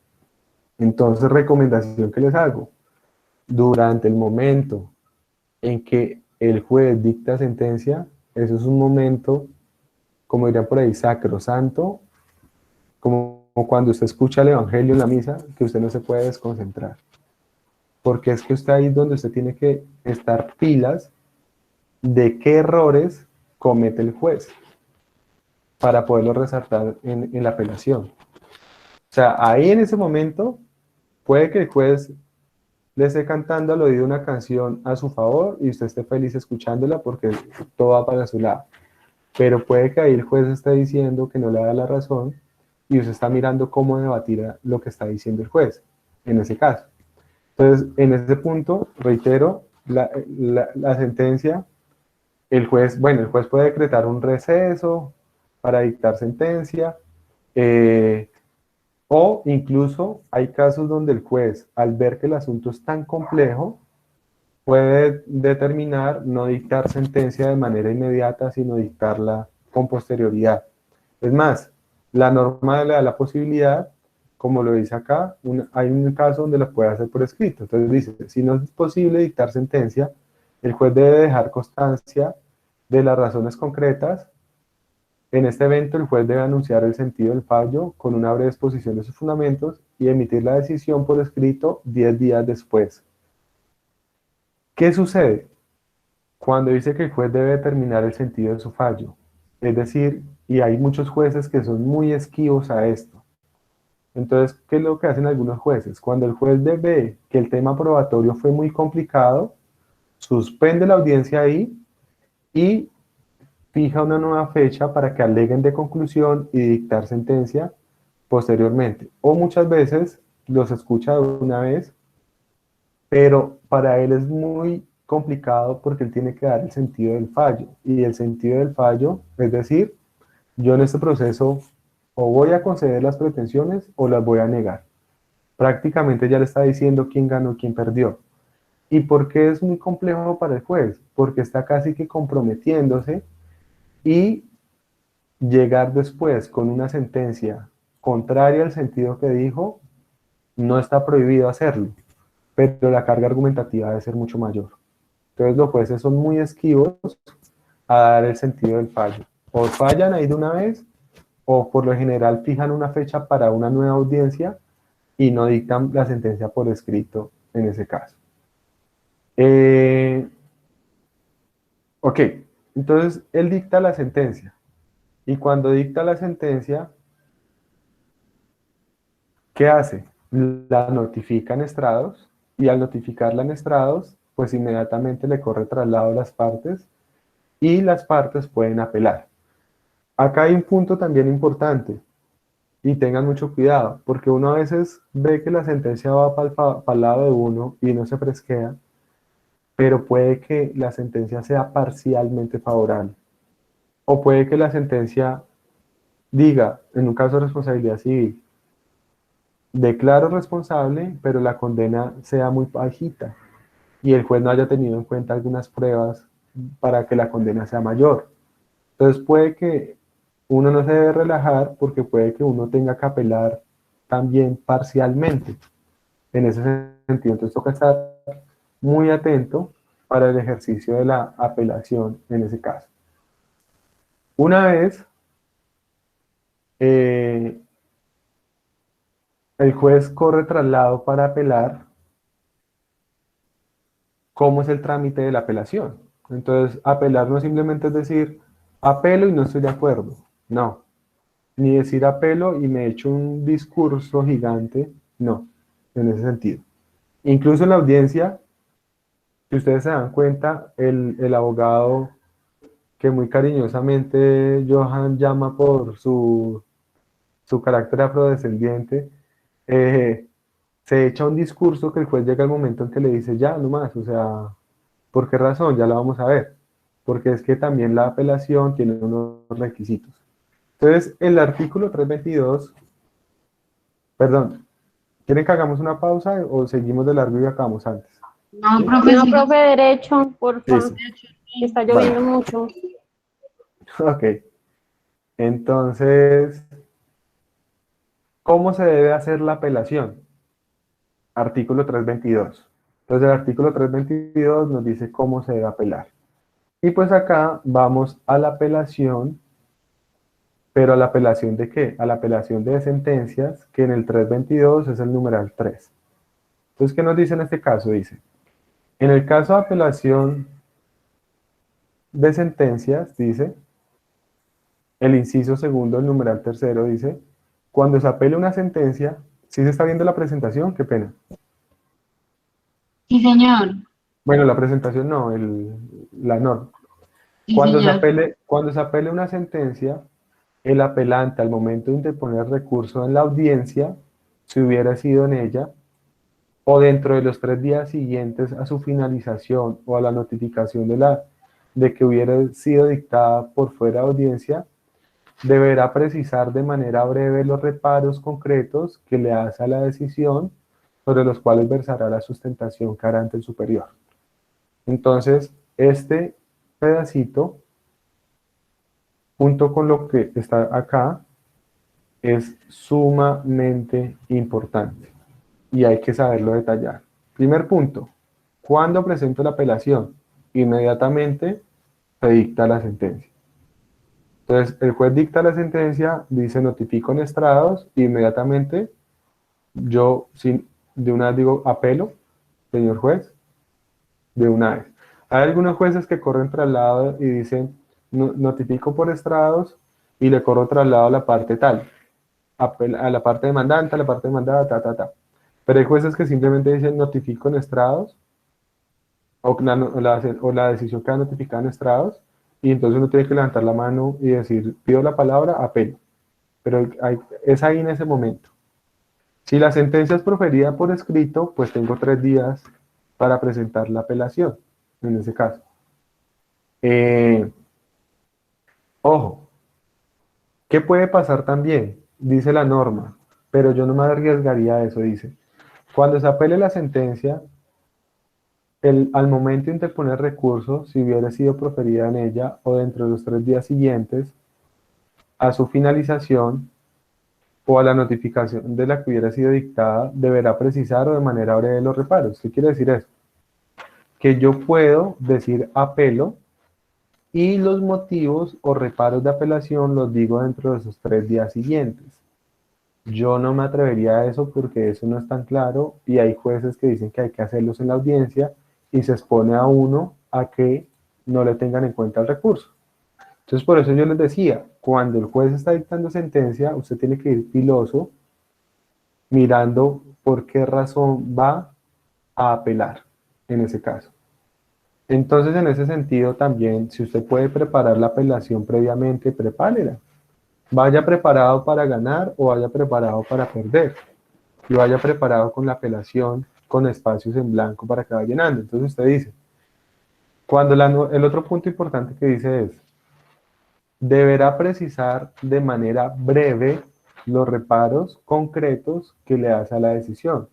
Entonces, recomendación que les hago, durante el momento en que el juez dicta sentencia, eso es un momento, como dirían por ahí, sacrosanto, como cuando usted escucha el evangelio en la misa, que usted no se puede desconcentrar. Porque es que usted ahí es donde usted tiene que estar pilas de qué errores comete el juez para poderlo resaltar en la apelación. O sea, ahí en ese momento puede que el juez le esté cantando al oído una canción a su favor y usted esté feliz escuchándola porque todo va para su lado. pero puede que ahí el juez esté diciendo que no le da la razón y usted está mirando cómo debatir lo que está diciendo el juez, en ese caso. Entonces, en ese punto, reitero, la sentencia, el juez puede decretar un receso para dictar sentencia, o incluso hay casos donde el juez, al ver que el asunto es tan complejo, puede determinar no dictar sentencia de manera inmediata, sino dictarla con posterioridad. Es más, la norma le da la posibilidad, como lo dice acá, hay un caso donde lo puede hacer por escrito. Entonces dice, si no es posible dictar sentencia, el juez debe dejar constancia de las razones concretas. En este evento, el juez debe anunciar el sentido del fallo con una breve exposición de sus fundamentos y emitir la decisión por escrito 10 días después. ¿Qué sucede cuando dice que el juez debe determinar el sentido de su fallo? Es decir, y hay muchos jueces que son muy esquivos a esto. Entonces, ¿qué es lo que hacen algunos jueces? Cuando el juez ve que el tema probatorio fue muy complicado, suspende la audiencia ahí y fija una nueva fecha para que aleguen de conclusión y dictar sentencia posteriormente. O muchas veces los escucha de una vez, pero para él es muy complicado porque él tiene que dar el sentido del fallo. Y el sentido del fallo, es decir, yo en este proceso o voy a conceder las pretensiones o las voy a negar. Prácticamente ya le está diciendo quién ganó, quién perdió. ¿Y por qué es muy complejo para el juez? Porque está casi que comprometiéndose y llegar después con una sentencia contraria al sentido que dijo, no está prohibido hacerlo, pero la carga argumentativa debe ser mucho mayor. Entonces los jueces son muy esquivos a dar el sentido del fallo. O fallan ahí de una vez, o por lo general fijan una fecha para una nueva audiencia y no dictan la sentencia por escrito en ese caso. Ok, entonces él dicta la sentencia. Y cuando dicta la sentencia, ¿qué hace? La notifica en estrados y al notificarla en estrados, pues inmediatamente le corre traslado a las partes y las partes pueden apelar. Acá hay un punto también importante y tengan mucho cuidado, porque uno a veces ve que la sentencia va para el lado de uno y no se fresquea, pero puede que la sentencia sea parcialmente favorable. O puede que la sentencia diga, en un caso de responsabilidad civil, declaro responsable, pero la condena sea muy bajita y el juez no haya tenido en cuenta algunas pruebas para que la condena sea mayor. Entonces puede que uno no se debe relajar porque puede que uno tenga que apelar también parcialmente en ese sentido. Entonces toca estar muy atento para el ejercicio de la apelación en ese caso. Una vez el juez corre traslado para apelar, ¿cómo es el trámite de la apelación? Entonces, apelar no simplemente es decir, apelo y no estoy de acuerdo. No. Ni decir apelo y me echo un discurso gigante. No, en ese sentido. Incluso en la audiencia, si ustedes se dan cuenta, el abogado que muy cariñosamente Johan llama por su carácter afrodescendiente, se echa un discurso que el juez llega al momento en que le dice, ya, no más, o sea, ¿por qué razón? Ya la vamos a ver. Porque es que también la apelación tiene unos requisitos. Entonces, el artículo 322, perdón, ¿quieren que hagamos una pausa o seguimos de largo y acabamos antes? No, profe, No, sí. profe, derecho, por favor. Listo. Está lloviendo mucho. Ok. Entonces, ¿cómo se debe hacer la apelación? Artículo 322. Entonces, el artículo 322 nos dice cómo se debe apelar. Y pues acá vamos a la apelación, pero ¿a la apelación de qué? A la apelación de sentencias, que en el 322 es el numeral 3. Entonces, ¿qué nos dice en este caso? Dice, en el caso de apelación de sentencias, dice, el inciso segundo, el numeral tercero, dice, cuando se apele una sentencia, ¿sí se está viendo la presentación? Qué pena. Sí, señor. Bueno, la presentación no, la norma. Sí, señor. Cuando se apele una sentencia, el apelante al momento de interponer recurso en la audiencia, si hubiera sido en ella, o dentro de los 3 días siguientes a su finalización o a la notificación de que hubiera sido dictada por fuera de audiencia, deberá precisar de manera breve los reparos concretos que le hace a la decisión sobre los cuales versará la sustentación que hará ante el superior. Entonces, este pedacito, junto con lo que está acá, es sumamente importante y hay que saberlo detallar. Primer punto, ¿cuándo presento la apelación? Inmediatamente se dicta la sentencia. Entonces, el juez dicta la sentencia, dice notifico en estrados, e inmediatamente yo de una vez digo apelo, señor juez, de una vez. Hay algunos jueces que corren traslado y dicen notifico por estrados y le corro traslado a la parte tal, a la parte demandante, a la parte demandada, ta. Pero hay jueces que simplemente dicen notifico en estrados o la decisión queda notificada en estrados y entonces uno tiene que levantar la mano y decir pido la palabra, apelo. Pero es ahí en ese momento. Si la sentencia es proferida por escrito, pues tengo 3 días para presentar la apelación, en ese caso. Eh, Ojo, ¿qué puede pasar también? Dice la norma, pero yo no me arriesgaría a eso, dice. Cuando se apele la sentencia, al momento de interponer recurso, si hubiera sido proferida en ella o dentro de los 3 días siguientes a su finalización o a la notificación de la que hubiera sido dictada, deberá precisar o de manera breve los reparos. ¿Qué quiere decir eso? Que yo puedo decir apelo y los motivos o reparos de apelación los digo dentro de esos 3 días siguientes. Yo no me atrevería a eso porque eso no es tan claro y hay jueces que dicen que hay que hacerlos en la audiencia y se expone a uno a que no le tengan en cuenta el recurso. Entonces, por eso yo les decía, cuando el juez está dictando sentencia, usted tiene que ir piloso mirando por qué razón va a apelar en ese caso. Entonces, en ese sentido también, si usted puede preparar la apelación previamente, prepárela. Vaya preparado para ganar o vaya preparado para perder. Y vaya preparado con la apelación, con espacios en blanco para que vaya llenando. Entonces usted dice, el otro punto importante que dice es, deberá precisar de manera breve los reparos concretos que le hace a la decisión.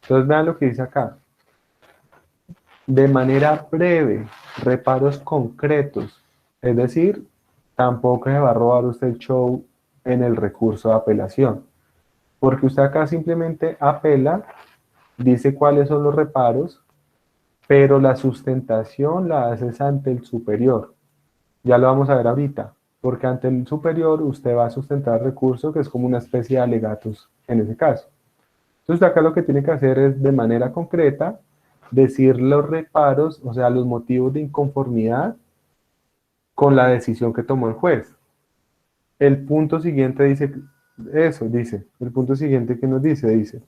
Entonces vean lo que dice acá. De manera breve, reparos concretos. Es decir, tampoco se va a robar usted el show en el recurso de apelación. Porque usted acá simplemente apela, dice cuáles son los reparos, pero la sustentación la haces ante el superior. Ya lo vamos a ver ahorita, porque ante el superior usted va a sustentar el recurso, que es como una especie de alegatos en ese caso. Entonces acá lo que tiene que hacer es de manera concreta decir los reparos, o sea, los motivos de inconformidad con la decisión que tomó el juez. El punto siguiente dice eso, el punto siguiente que nos dice,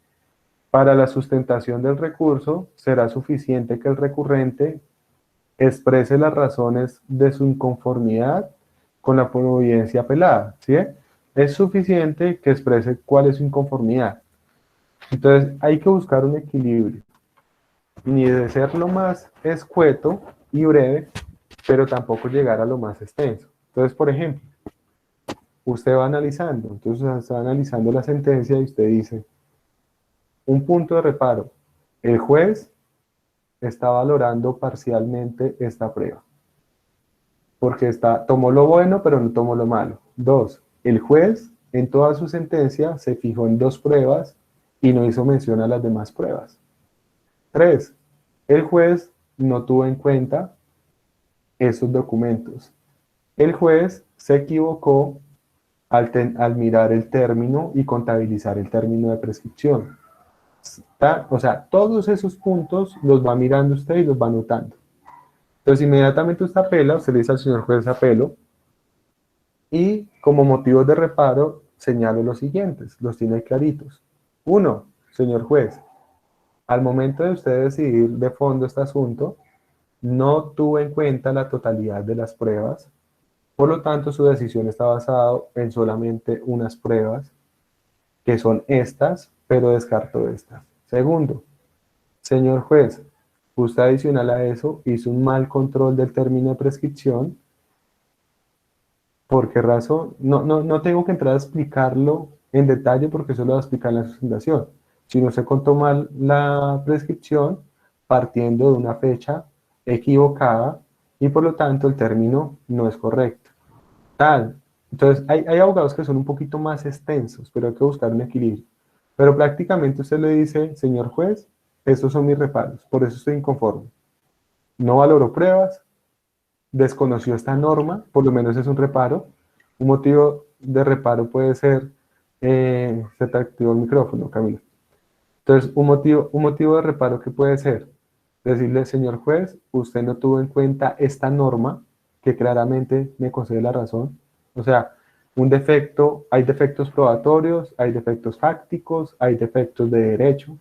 para la sustentación del recurso será suficiente que el recurrente exprese las razones de su inconformidad con la providencia apelada, ¿sí? Es suficiente que exprese cuál es su inconformidad. Entonces hay que buscar un equilibrio, ni de ser lo más escueto y breve, pero tampoco llegar a lo más extenso. Entonces, por ejemplo, usted va analizando, entonces está analizando la sentencia y usted dice, un punto de reparo, el juez está valorando parcialmente esta prueba, porque tomó lo bueno pero no tomó lo malo. 2, el juez en toda su sentencia se fijó en 2 pruebas y no hizo mención a las demás pruebas. 3, el juez no tuvo en cuenta esos documentos. El juez se equivocó al mirar el término y contabilizar el término de prescripción. O sea, todos esos puntos los va mirando usted y los va anotando. Entonces, inmediatamente usted apela, usted le dice al señor juez apelo, y como motivos de reparo, señalo los siguientes, los tiene claritos. 1, señor juez, al momento de usted decidir de fondo este asunto, no tuvo en cuenta la totalidad de las pruebas, por lo tanto su decisión está basada en solamente unas pruebas, que son estas, pero descartó estas. Segundo, señor juez, usted adicional a eso hizo un mal control del término de prescripción. ¿Por qué razón? No tengo que entrar a explicarlo en detalle porque eso lo va a explicar en la sustentación. Si no se contó mal la prescripción partiendo de una fecha equivocada y por lo tanto el término no es correcto. Tal. Entonces hay abogados que son un poquito más extensos, pero hay que buscar un equilibrio. Pero prácticamente usted le dice, señor juez, estos son mis reparos, por eso estoy inconforme. No valoró pruebas, desconoció esta norma, por lo menos es un reparo. Un motivo de reparo puede ser, se te activó el micrófono, Camila. Entonces, un motivo de reparo que puede ser decirle, señor juez, usted no tuvo en cuenta esta norma que claramente me concede la razón. O sea, un defecto, hay defectos probatorios, hay defectos fácticos, hay defectos de derecho.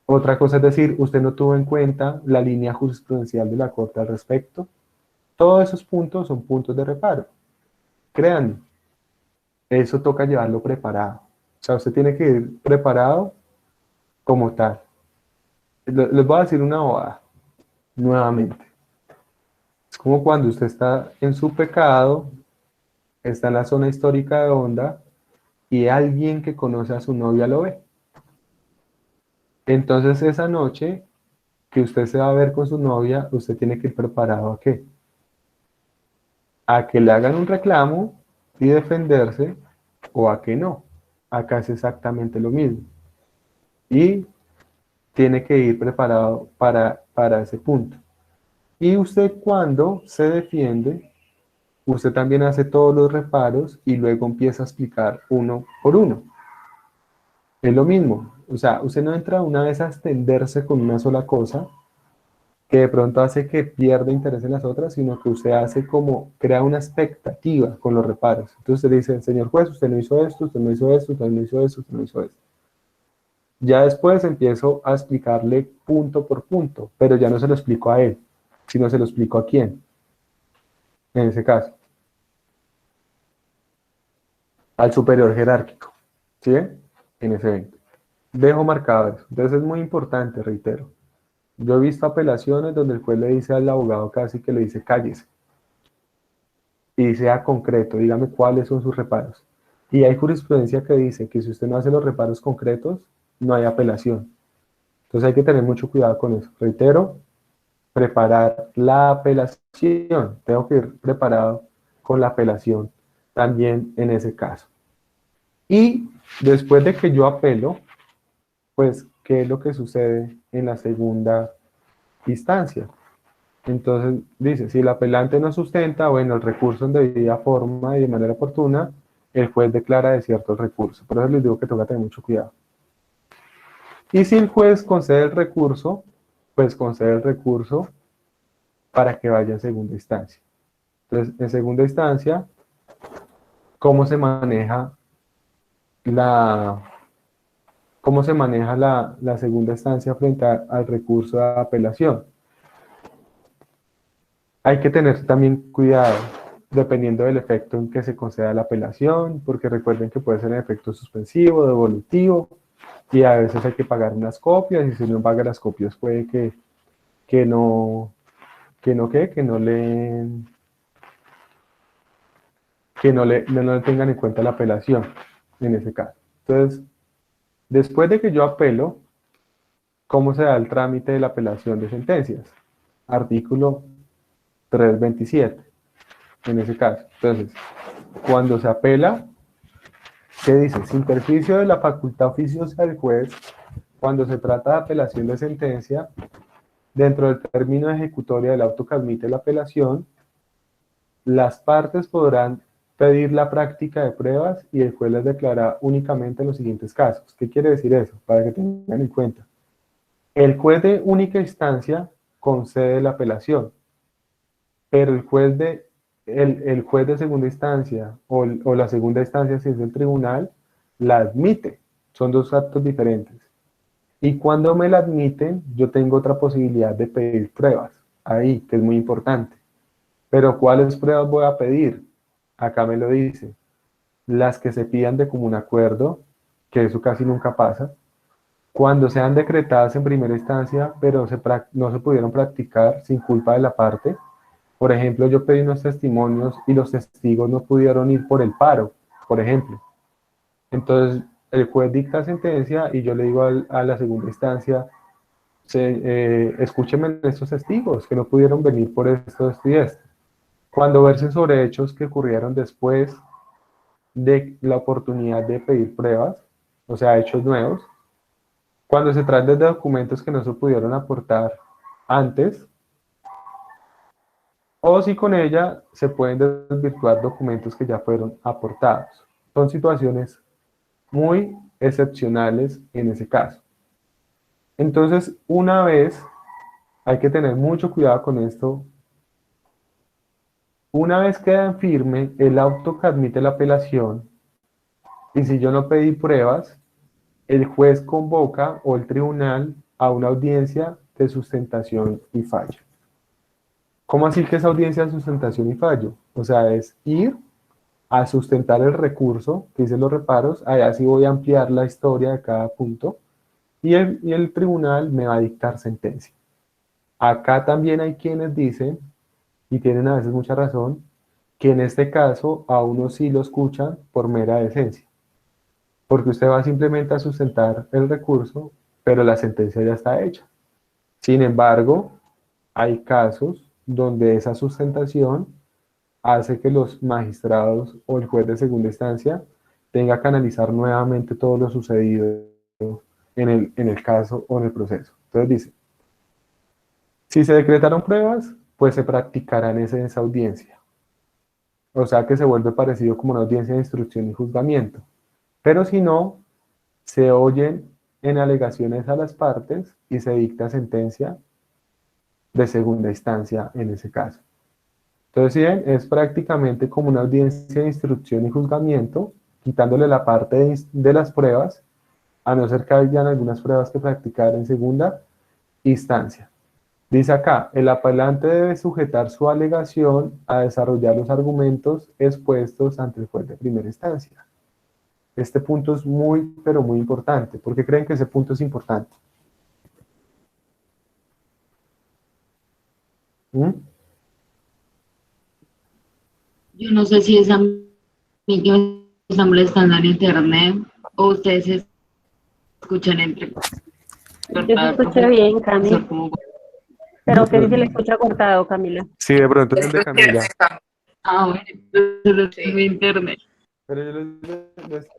Otra cosa es decir, usted no tuvo en cuenta la línea jurisprudencial de la Corte al respecto. Todos esos puntos son puntos de reparo. Créanme, eso toca llevarlo preparado. O sea, usted tiene que ir preparado como tal. Les voy a decir una bobada, nuevamente. Es como cuando usted está en su pecado, está en la zona histórica de Honda, y alguien que conoce a su novia lo ve. Entonces esa noche que usted se va a ver con su novia, usted tiene que ir preparado ¿a qué? A que le hagan un reclamo y defenderse, o a que no. Acá es exactamente lo mismo. Y tiene que ir preparado para ese punto. Y usted cuando se defiende, usted también hace todos los reparos y luego empieza a explicar uno por uno. Es lo mismo. O sea, usted no entra una vez a extenderse con una sola cosa, que de pronto hace que pierda interés en las otras, sino que usted hace como, crea una expectativa con los reparos. Entonces usted dice, señor juez, usted no hizo esto, usted no hizo esto, usted no hizo esto, usted no hizo esto. Ya después empiezo a explicarle punto por punto, pero ya no se lo explico a él, sino se lo explico a quién, en ese caso, al superior jerárquico, ¿sí? En ese evento. Dejo marcado eso. Entonces es muy importante, reitero. Yo he visto apelaciones donde el juez le dice al abogado casi que le dice cállese. Y sea concreto, dígame cuáles son sus reparos. Y hay jurisprudencia que dice que si usted no hace los reparos concretos, no hay apelación. Entonces hay que tener mucho cuidado con eso. Reitero, preparar la apelación. Tengo que ir preparado con la apelación también en ese caso. Y después de que yo apelo, pues, ¿qué es lo que sucede en la segunda instancia? Entonces dice, si el apelante no sustenta, bueno, el recurso en debida forma y de manera oportuna, el juez declara desierto el recurso. Por eso les digo que toca tener mucho cuidado. Y si el juez concede el recurso, pues concede el recurso para que vaya en segunda instancia. Entonces, en segunda instancia, ¿cómo se maneja la segunda instancia frente al recurso de apelación? Hay que tener también cuidado, dependiendo del efecto en que se conceda la apelación, porque recuerden que puede ser en efecto suspensivo, devolutivo, y a veces hay que pagar unas copias, y si no paga las copias puede que no le tengan en cuenta la apelación en ese caso. Entonces, después de que yo apelo, ¿cómo se da el trámite de la apelación de sentencias? Artículo 327, en ese caso. Entonces, cuando se apela, ¿qué dice? Sin perjuicio de la facultad oficiosa del juez, cuando se trata de apelación de sentencia, dentro del término de ejecutoria del auto que admite la apelación, las partes podrán pedir la práctica de pruebas y el juez les declara únicamente en los siguientes casos. ¿Qué quiere decir eso? Para que tengan en cuenta. El juez de única instancia concede la apelación, pero el juez de segunda instancia o la segunda instancia, si es el tribunal, la admite. Son dos actos diferentes. Y cuando me la admiten, yo tengo otra posibilidad de pedir pruebas. ahí, que es muy importante. Pero ¿cuáles pruebas voy a pedir? Acá me lo dice. Las que se pidan de común acuerdo, que eso casi nunca pasa, cuando sean decretadas en primera instancia, pero no se pudieron practicar sin culpa de la parte. Por ejemplo, yo pedí unos testimonios y los testigos no pudieron ir por el paro, por ejemplo. Entonces, el juez dicta sentencia y yo le digo a la segunda instancia, escúcheme estos testigos que no pudieron venir por esto y esto. Cuando versen sobre hechos que ocurrieron después de la oportunidad de pedir pruebas, o sea, hechos nuevos, cuando se trata de documentos que no se pudieron aportar antes, o si con ella se pueden desvirtuar documentos que ya fueron aportados. Son situaciones muy excepcionales en ese caso. Entonces, una vez, hay que tener mucho cuidado con esto, una vez queda en firme el auto que admite la apelación, y si yo no pedí pruebas, el juez convoca o el tribunal a una audiencia de sustentación y fallo. ¿Cómo así que es audiencia de sustentación y fallo? O sea, es ir a sustentar el recurso que hice los reparos, allá sí voy a ampliar la historia de cada punto, y el tribunal me va a dictar sentencia. Acá también hay quienes dicen, y tienen a veces mucha razón, que en este caso a uno sí lo escuchan por mera decencia, porque usted va simplemente a sustentar el recurso, pero la sentencia ya está hecha. Sin embargo, hay casos donde esa sustentación hace que los magistrados o el juez de segunda instancia tenga que analizar nuevamente todo lo sucedido en el caso o en el proceso. Entonces dice, si se decretaron pruebas, pues se practicarán esa audiencia. O sea que se vuelve parecido como una audiencia de instrucción y juzgamiento. Pero si no, se oyen en alegaciones a las partes y se dicta sentencia de segunda instancia en ese caso. Entonces, ¿sí ven? Es prácticamente como una audiencia de instrucción y juzgamiento, quitándole la parte de las pruebas, a no ser que hayan algunas pruebas que practicar en segunda instancia. Dice acá, el apelante debe sujetar su alegación a desarrollar los argumentos expuestos ante el juez de primera instancia. Este punto es muy, pero muy importante. ¿Por qué creen que ese punto es importante? ¿Mm? Yo no sé si es a mí que me está molestando en internet o ustedes se escuchan entre Yo se escuché bien, Camila, como... pero que sí se le escucha cortado, Camila. Sí, de pronto es el de Camila. Ah, bueno, entonces es mi internet. Pero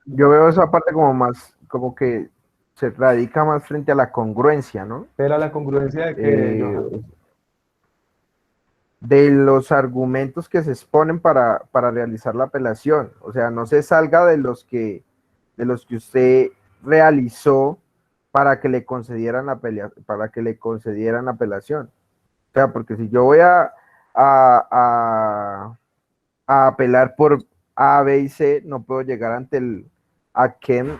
Yo veo esa parte como más, como que se radica más frente a la congruencia, ¿no? Pero la congruencia de que De los argumentos que se exponen para realizar la apelación. O sea, no se salga de los que usted realizó para que le concedieran apelación. O sea, porque si yo voy a apelar por A, B y C, no puedo llegar ante el AQUEM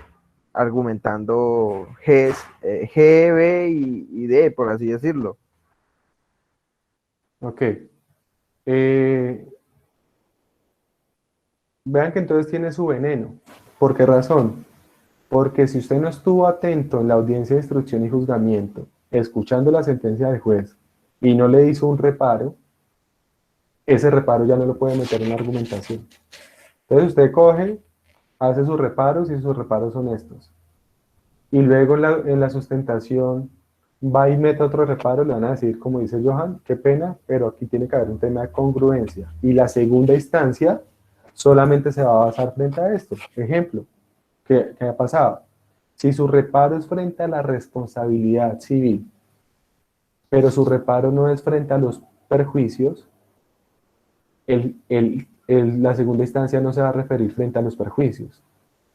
argumentando G, B y D, por así decirlo. Ok. Vean que entonces tiene su veneno. ¿Por qué razón? Porque si usted no estuvo atento en la audiencia de instrucción y juzgamiento, escuchando la sentencia del juez, y no le hizo un reparo, ese reparo ya no lo puede meter en la argumentación. Entonces usted coge, hace sus reparos y sus reparos son estos. Y luego en la sustentación va y mete otro reparo, le van a decir, como dice Johan, qué pena, pero aquí tiene que haber un tema de congruencia. Y la segunda instancia solamente se va a basar frente a esto. Ejemplo, ¿qué ha pasado? Si su reparo es frente a la responsabilidad civil, pero su reparo no es frente a los perjuicios, la segunda instancia no se va a referir frente a los perjuicios,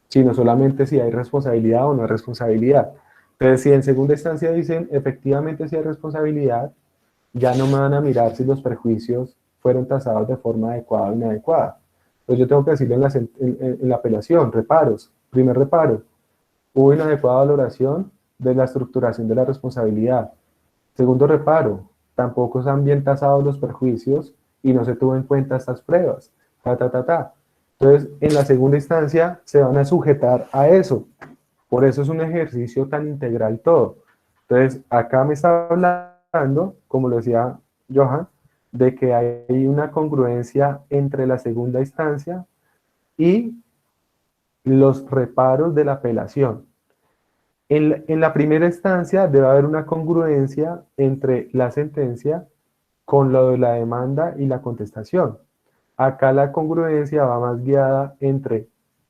sino solamente si hay responsabilidad o no hay responsabilidad. Entonces, si en segunda instancia dicen, efectivamente si hay responsabilidad, ya no me van a mirar si los perjuicios fueron tasados de forma adecuada o inadecuada. Entonces yo tengo que decirle en la apelación, reparos, primer reparo, hubo inadecuada valoración de la estructuración de la responsabilidad. Segundo reparo, tampoco se han bien tasado los perjuicios y no se tuvo en cuenta estas pruebas. Entonces, en la segunda instancia se van a sujetar a eso. Por eso es un ejercicio tan integral todo. Entonces, acá me está hablando, como lo decía Johan, de que hay una congruencia entre la segunda instancia y los reparos de la apelación. En la primera instancia debe haber una congruencia entre la sentencia con lo de la demanda y la contestación. Acá la congruencia va más guiada entre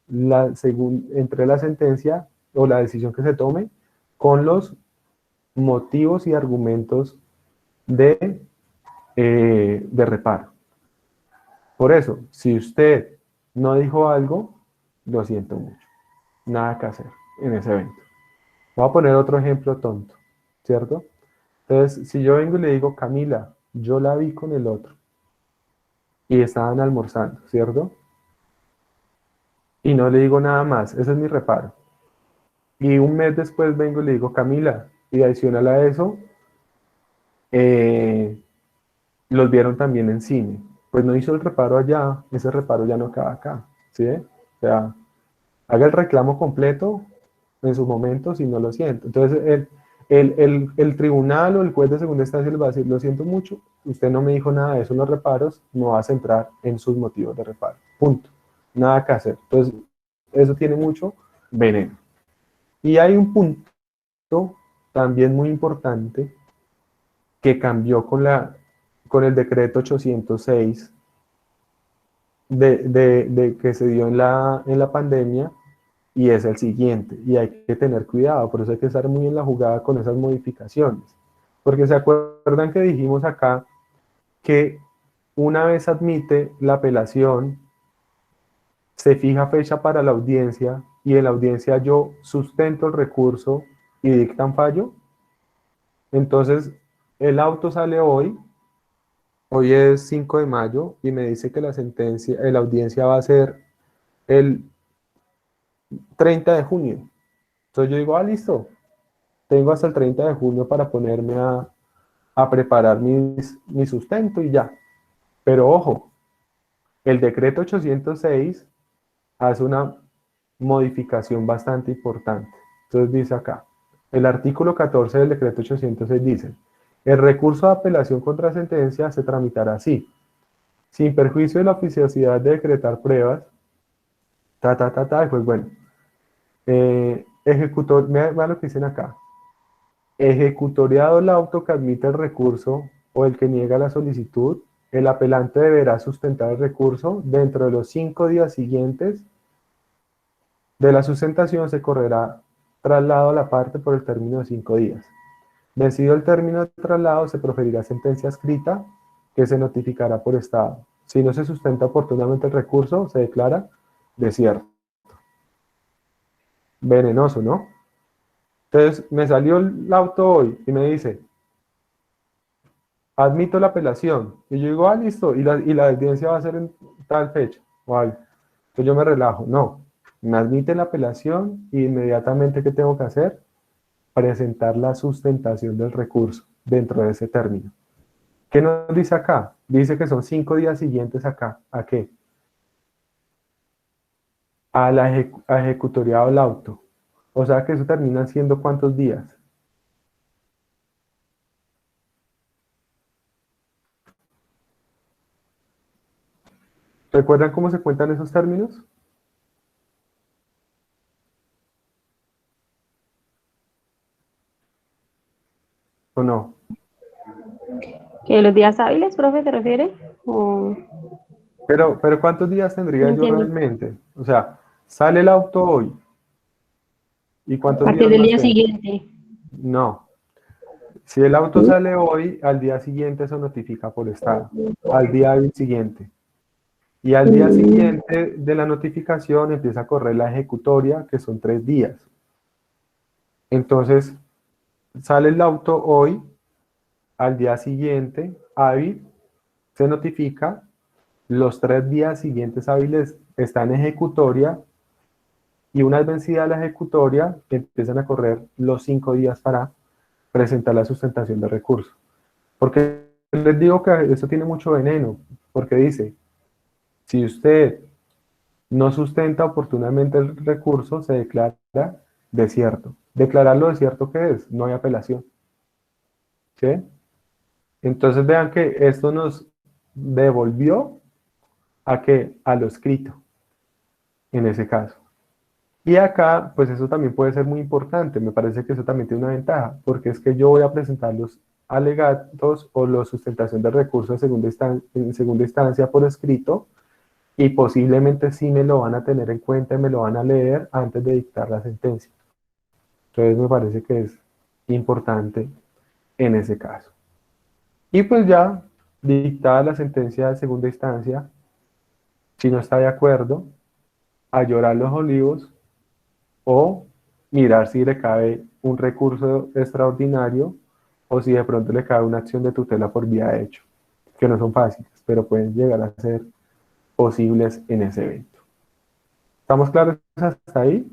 entre la sentencia o la decisión que se tome con los motivos y argumentos de reparo. Por eso, si usted no dijo algo, lo siento mucho. Nada que hacer en ese evento. Voy a poner otro ejemplo tonto, ¿cierto? Entonces, si yo vengo y le digo, Camila, yo la vi con el otro y estaban almorzando, ¿cierto? Y no le digo nada más, ese es mi reparo. Y un mes después vengo y le digo, Camila, y adicional a eso, los vieron también en cine. Pues no hizo el reparo allá, ese reparo ya no acaba acá, ¿sí? O sea, haga el reclamo completo en su momento si no lo siento. Entonces, el tribunal o el juez de segunda instancia le va a decir, lo siento mucho, usted no me dijo nada de eso en los reparos, no va a centrar en sus motivos de reparo. Punto. Nada que hacer. Entonces, eso tiene mucho veneno. Y hay un punto también muy importante que cambió con el decreto 806 que se dio en la pandemia, y es el siguiente, y hay que tener cuidado, por eso hay que estar muy en la jugada con esas modificaciones, porque se acuerdan que dijimos acá que una vez admite la apelación, se fija fecha para la audiencia, y en la audiencia yo sustento el recurso y dictan fallo. Entonces, el auto sale hoy es 5 de mayo, y me dice que la audiencia va a ser el 30 de junio. Entonces yo digo, listo, tengo hasta el 30 de junio para ponerme a preparar mi sustento y ya. Pero ojo, el decreto 806 hace una modificación bastante importante. Entonces dice acá, el artículo 14 del decreto 806 dice, el recurso de apelación contra sentencia se tramitará así, sin perjuicio de la oficiosidad de decretar pruebas, y pues bueno, ejecutor, vea lo que dicen acá, ejecutoriado el auto que admite el recurso o el que niega la solicitud, el apelante deberá sustentar el recurso dentro de los 5 días siguientes de la sustentación. Se correrá traslado a la parte por el término de 5 días. Vencido el término de traslado, se proferirá sentencia escrita que se notificará por estado. Si no se sustenta oportunamente el recurso, se declara desierto. Venenoso, ¿no? Entonces, me salió el auto hoy y me dice, admito la apelación. Y yo digo, listo, y la audiencia va a ser en tal fecha. O algo. Entonces yo me relajo. No, me admite la apelación y inmediatamente, ¿qué tengo que hacer? Presentar la sustentación del recurso dentro de ese término. ¿Qué nos dice acá? Dice que son 5 días siguientes acá. ¿A qué? A ejecutoriado del auto. O sea que eso termina siendo ¿cuántos días? ¿Recuerdan cómo se cuentan esos términos? ¿O no? ¿Que los días hábiles, profe, te refiere? ¿O... Pero ¿cuántos días tendría No yo entiendo. realmente? O sea, sale el auto hoy. ¿Y A cuántos partir días del más día tengo? siguiente. No. Si el auto sale hoy, al día siguiente se notifica por estado. Al día siguiente. Y al día siguiente de la notificación empieza a correr la ejecutoria, que son 3 días. Entonces, sale el auto hoy, al día siguiente, hábil, se notifica, los 3 días siguientes hábiles están en ejecutoria, y una vez vencida la ejecutoria, empiezan a correr los 5 días para presentar la sustentación de recurso. Porque les digo que eso tiene mucho veneno, porque dice, si usted no sustenta oportunamente el recurso, se declara desierto. ¿Declararlo desierto qué es? No hay apelación. ¿Sí? Entonces vean que esto nos devolvió a que a lo escrito, en ese caso. Y acá, pues eso también puede ser muy importante. Me parece que eso también tiene una ventaja, porque es que yo voy a presentar los alegatos o la sustentación del recurso en segunda instancia por escrito, y posiblemente sí me lo van a tener en cuenta y me lo van a leer antes de dictar la sentencia. Entonces me parece que es importante en ese caso. Y pues ya, dictada la sentencia de segunda instancia, si no está de acuerdo, a llorar los olivos o mirar si le cabe un recurso extraordinario o si de pronto le cabe una acción de tutela por vía de hecho, que no son fáciles, pero pueden llegar a ser posibles en ese evento. ¿Estamos claros hasta ahí?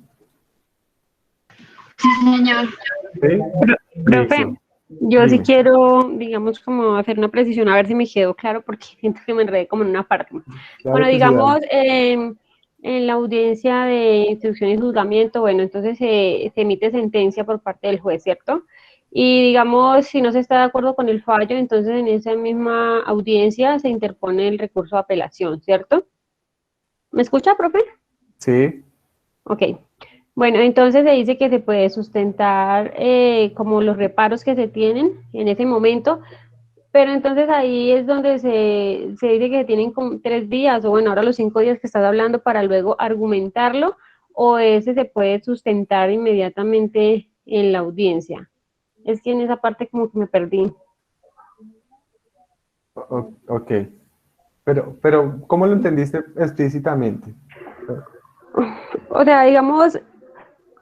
Sí, señor. ¿Sí? Profe, Listo. yo sí Dime. quiero, digamos, como hacer una precisión, a ver si me quedó claro, porque siento que me enredé como en una parte. Claro Bueno, que sí, digamos, dale. en la audiencia de instrucción y juzgamiento, bueno, entonces se emite sentencia por parte del juez, ¿cierto? Y digamos, si no se está de acuerdo con el fallo, entonces en esa misma audiencia se interpone el recurso de apelación, ¿cierto? ¿Me escucha, profe? Sí, Ok. Bueno, entonces se dice que se puede sustentar como los reparos que se tienen en ese momento, pero entonces ahí es donde se dice que se tienen como 3 días, o bueno, ahora los 5 días que estás hablando para luego argumentarlo, o ese se puede sustentar inmediatamente en la audiencia. Es que en esa parte como que me perdí. ok. Pero, ¿cómo lo entendiste explícitamente? O sea, digamos,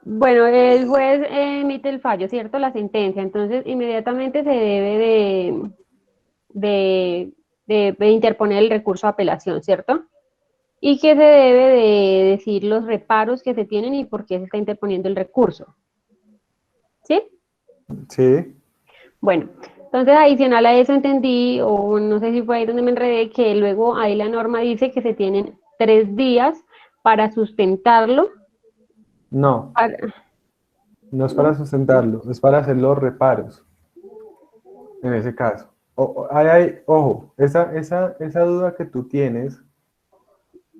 bueno, el juez emite el fallo, ¿cierto? La sentencia, entonces inmediatamente se debe de interponer el recurso de apelación, ¿cierto? Y que se debe de decir los reparos que se tienen y por qué se está interponiendo el recurso, ¿sí? Sí, Bueno, entonces adicional a eso entendí, o no sé si fue ahí donde me enredé, que luego ahí la norma dice que se tienen 3 días para sustentarlo. no, Para, no es para ¿no? sustentarlo, es para hacer los reparos, en ese caso. Ojo, esa duda que tú tienes,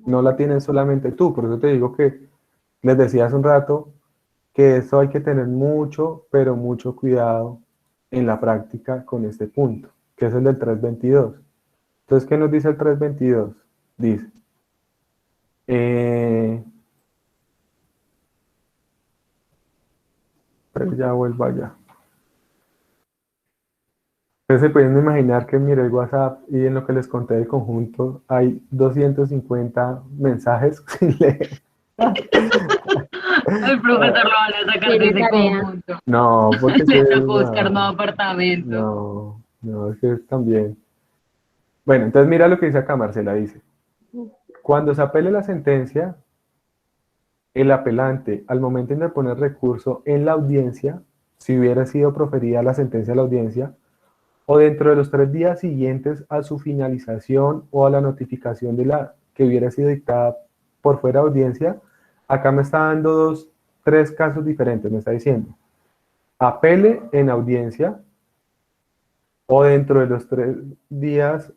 no la tienes solamente tú, por eso te digo que les decía hace un rato que eso hay que tener mucho, pero mucho cuidado en la práctica con este punto, que es el del 322. Entonces, ¿qué nos dice el 322? Dice, eh, pero ya vuelvo allá. Entonces se pueden imaginar que mire el WhatsApp y en lo que les conté del conjunto hay 250 mensajes sin leer. El profesor lo van a sacar de Tiene ese tarea. conjunto. No, porque es que Le tocó buscar nuevo no, apartamento. no, es que también. Bueno, entonces mira lo que dice acá Marcela, dice, cuando se apele la sentencia, el apelante, al momento de poner recurso en la audiencia, si hubiera sido proferida la sentencia de la audiencia, o dentro de los 3 días siguientes a su finalización o a la notificación de la que hubiera sido dictada por fuera de audiencia, acá me está dando tres casos diferentes, me está diciendo, apele en audiencia o dentro de los 3 días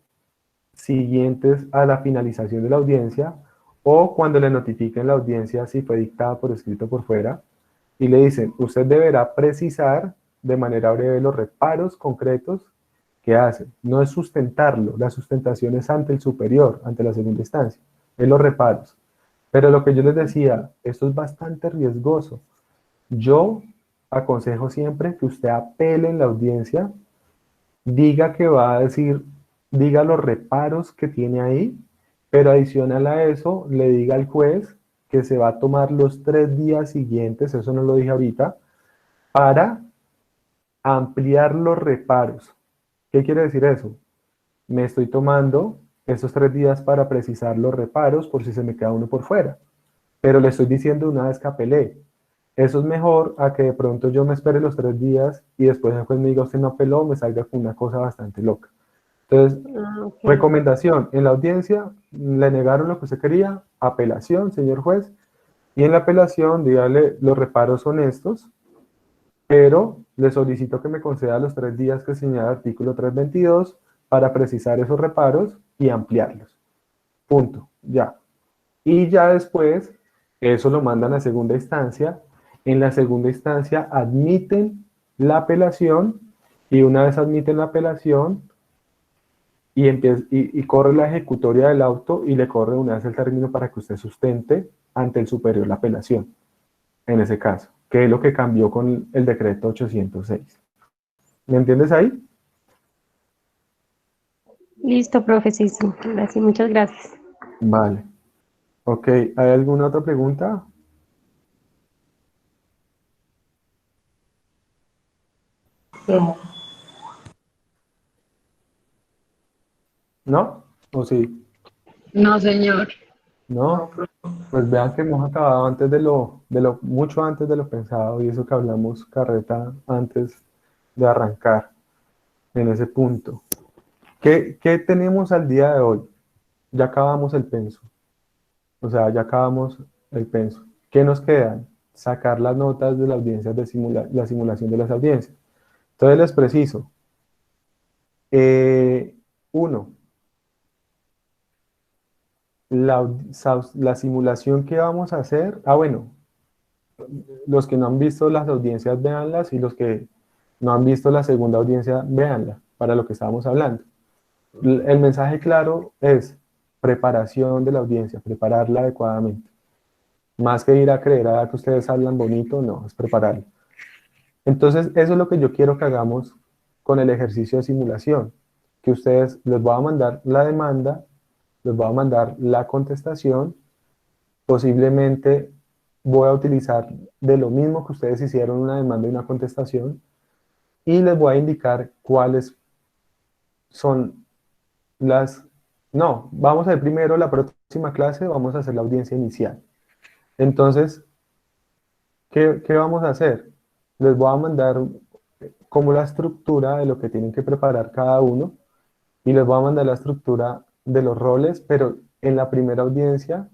siguientes a la finalización de la audiencia o cuando le notifiquen la audiencia si fue dictada por escrito por fuera y le dicen, usted deberá precisar de manera breve los reparos concretos que hace. No es sustentarlo, la sustentación es ante el superior, ante la segunda instancia, es los reparos. Pero lo que yo les decía, esto es bastante riesgoso. Yo aconsejo siempre que usted apele en la audiencia, diga que va a decir, diga los reparos que tiene ahí, pero adicional a eso, le diga al juez que se va a tomar los 3 días siguientes, eso no lo dije ahorita, para ampliar los reparos. ¿Qué quiere decir eso? Me estoy tomando esos 3 días para precisar los reparos por si se me queda uno por fuera, pero le estoy diciendo una vez que apelé, Eso es mejor a que de pronto yo me espere los 3 días y después el juez me diga, usted no apeló, me salga con una cosa bastante loca. Entonces, Ok. recomendación, en la audiencia le negaron lo que usted quería, apelación, señor juez, y en la apelación dígale, los reparos son estos, pero le solicito que me conceda los 3 días que señala el artículo 322 para precisar esos reparos y ampliarlos. Punto, ya. Y ya después, eso lo mandan a segunda instancia. En la segunda instancia admiten la apelación y una vez admiten la apelación y corre la ejecutoria del auto y le corre una vez el término para que usted sustente ante el superior la apelación, en ese caso, que es lo que cambió con el decreto 806. ¿Me entiendes ahí? Listo, profe, sí, sí. Gracias, muchas gracias. Vale. Ok, ¿hay alguna otra pregunta? ¿No? ¿O sí? No, señor. ¿No? Pues vean que hemos acabado antes mucho antes de lo pensado y eso que hablamos carreta antes de arrancar en ese punto. ¿Qué tenemos al día de hoy? Ya acabamos el penso. O sea, ya acabamos el penso. ¿Qué nos quedan? Sacar las notas de las audiencias la simulación de las audiencias. Entonces les preciso. Uno, la simulación que vamos a hacer. Bueno, los que no han visto las audiencias, véanlas, y los que no han visto la segunda audiencia, véanla, para lo que estábamos hablando. El mensaje claro es preparación de la audiencia, prepararla adecuadamente. Más que ir a creer a que ustedes hablan bonito, no, es prepararla. Entonces, eso es lo que yo quiero que hagamos con el ejercicio de simulación, que ustedes, les voy a mandar la demanda, les voy a mandar la contestación, posiblemente voy a utilizar de lo mismo que ustedes hicieron una demanda y una contestación, y les voy a indicar cuáles son las... No, vamos a ver primero la próxima clase, vamos a hacer la audiencia inicial. Entonces, ¿qué vamos a hacer? Les voy a mandar como la estructura de lo que tienen que preparar cada uno, y les voy a mandar la estructura de los roles, pero en la primera audiencia,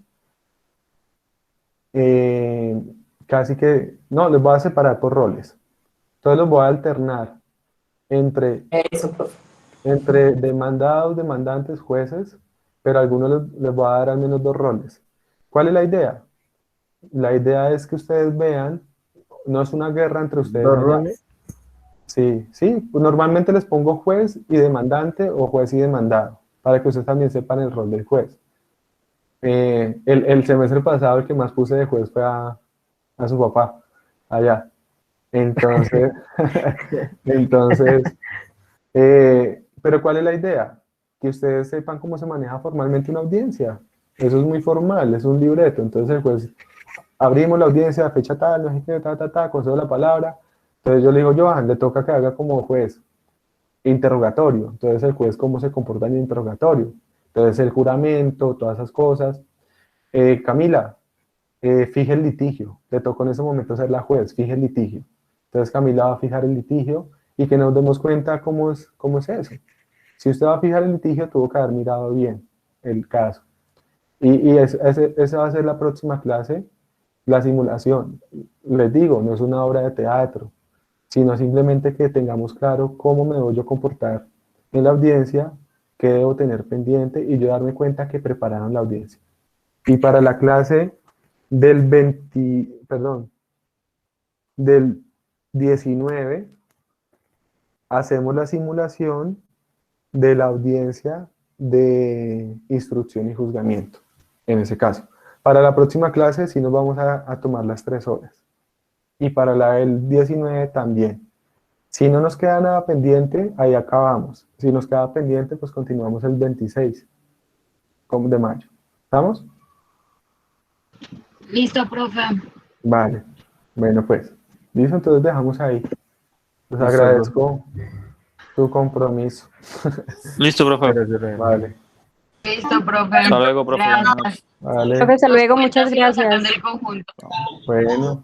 casi que, no, les voy a separar por roles. Entonces los voy a alternar entre demandados, demandantes, jueces, pero a algunos les voy a dar al menos 2 roles. ¿Cuál es la idea? La idea es que ustedes vean, no es una guerra entre ustedes. ¿Dos allá. roles? Sí, sí, pues normalmente les pongo juez y demandante o juez y demandado, para que ustedes también sepan el rol del juez. El semestre pasado el que más puse de juez fue a su papá, allá. Entonces, pero ¿cuál es la idea? Que ustedes sepan cómo se maneja formalmente una audiencia. Eso es muy formal, es un libreto. Entonces el juez, abrimos la audiencia, fecha tal, no sé qué, concedo la palabra. Entonces yo le digo, Johan, le toca que haga como juez interrogatorio. Entonces el juez cómo se comporta en el interrogatorio. Entonces el juramento, todas esas cosas. Camila, fije el litigio. Le tocó en ese momento ser la juez, fije el litigio. Entonces Camila va a fijar el litigio y que nos demos cuenta cómo es eso. Si usted va a fijar el litigio, tuvo que haber mirado bien el caso. Y esa va a ser la próxima clase, la simulación. Les digo, no es una obra de teatro, sino simplemente que tengamos claro cómo me debo yo comportar en la audiencia, qué debo tener pendiente y yo darme cuenta que prepararon la audiencia. Y para la clase del 19, hacemos la simulación de la audiencia de instrucción y juzgamiento, en ese caso. Para la próxima clase sí nos vamos a tomar las 3 horas. Y para la del 19 también. Si no nos queda nada pendiente, ahí acabamos. Si nos queda pendiente, pues continuamos el 26 de mayo. ¿Estamos? Listo, profe. Vale. Bueno, pues. Listo, entonces dejamos ahí. Les Listo, agradezco tu compromiso. Listo, profe. Vale. Listo, profe. Hasta luego, profe. Gracias. Vale. Profe, hasta luego, muchas Sigo sacando gracias. el conjunto. Bueno.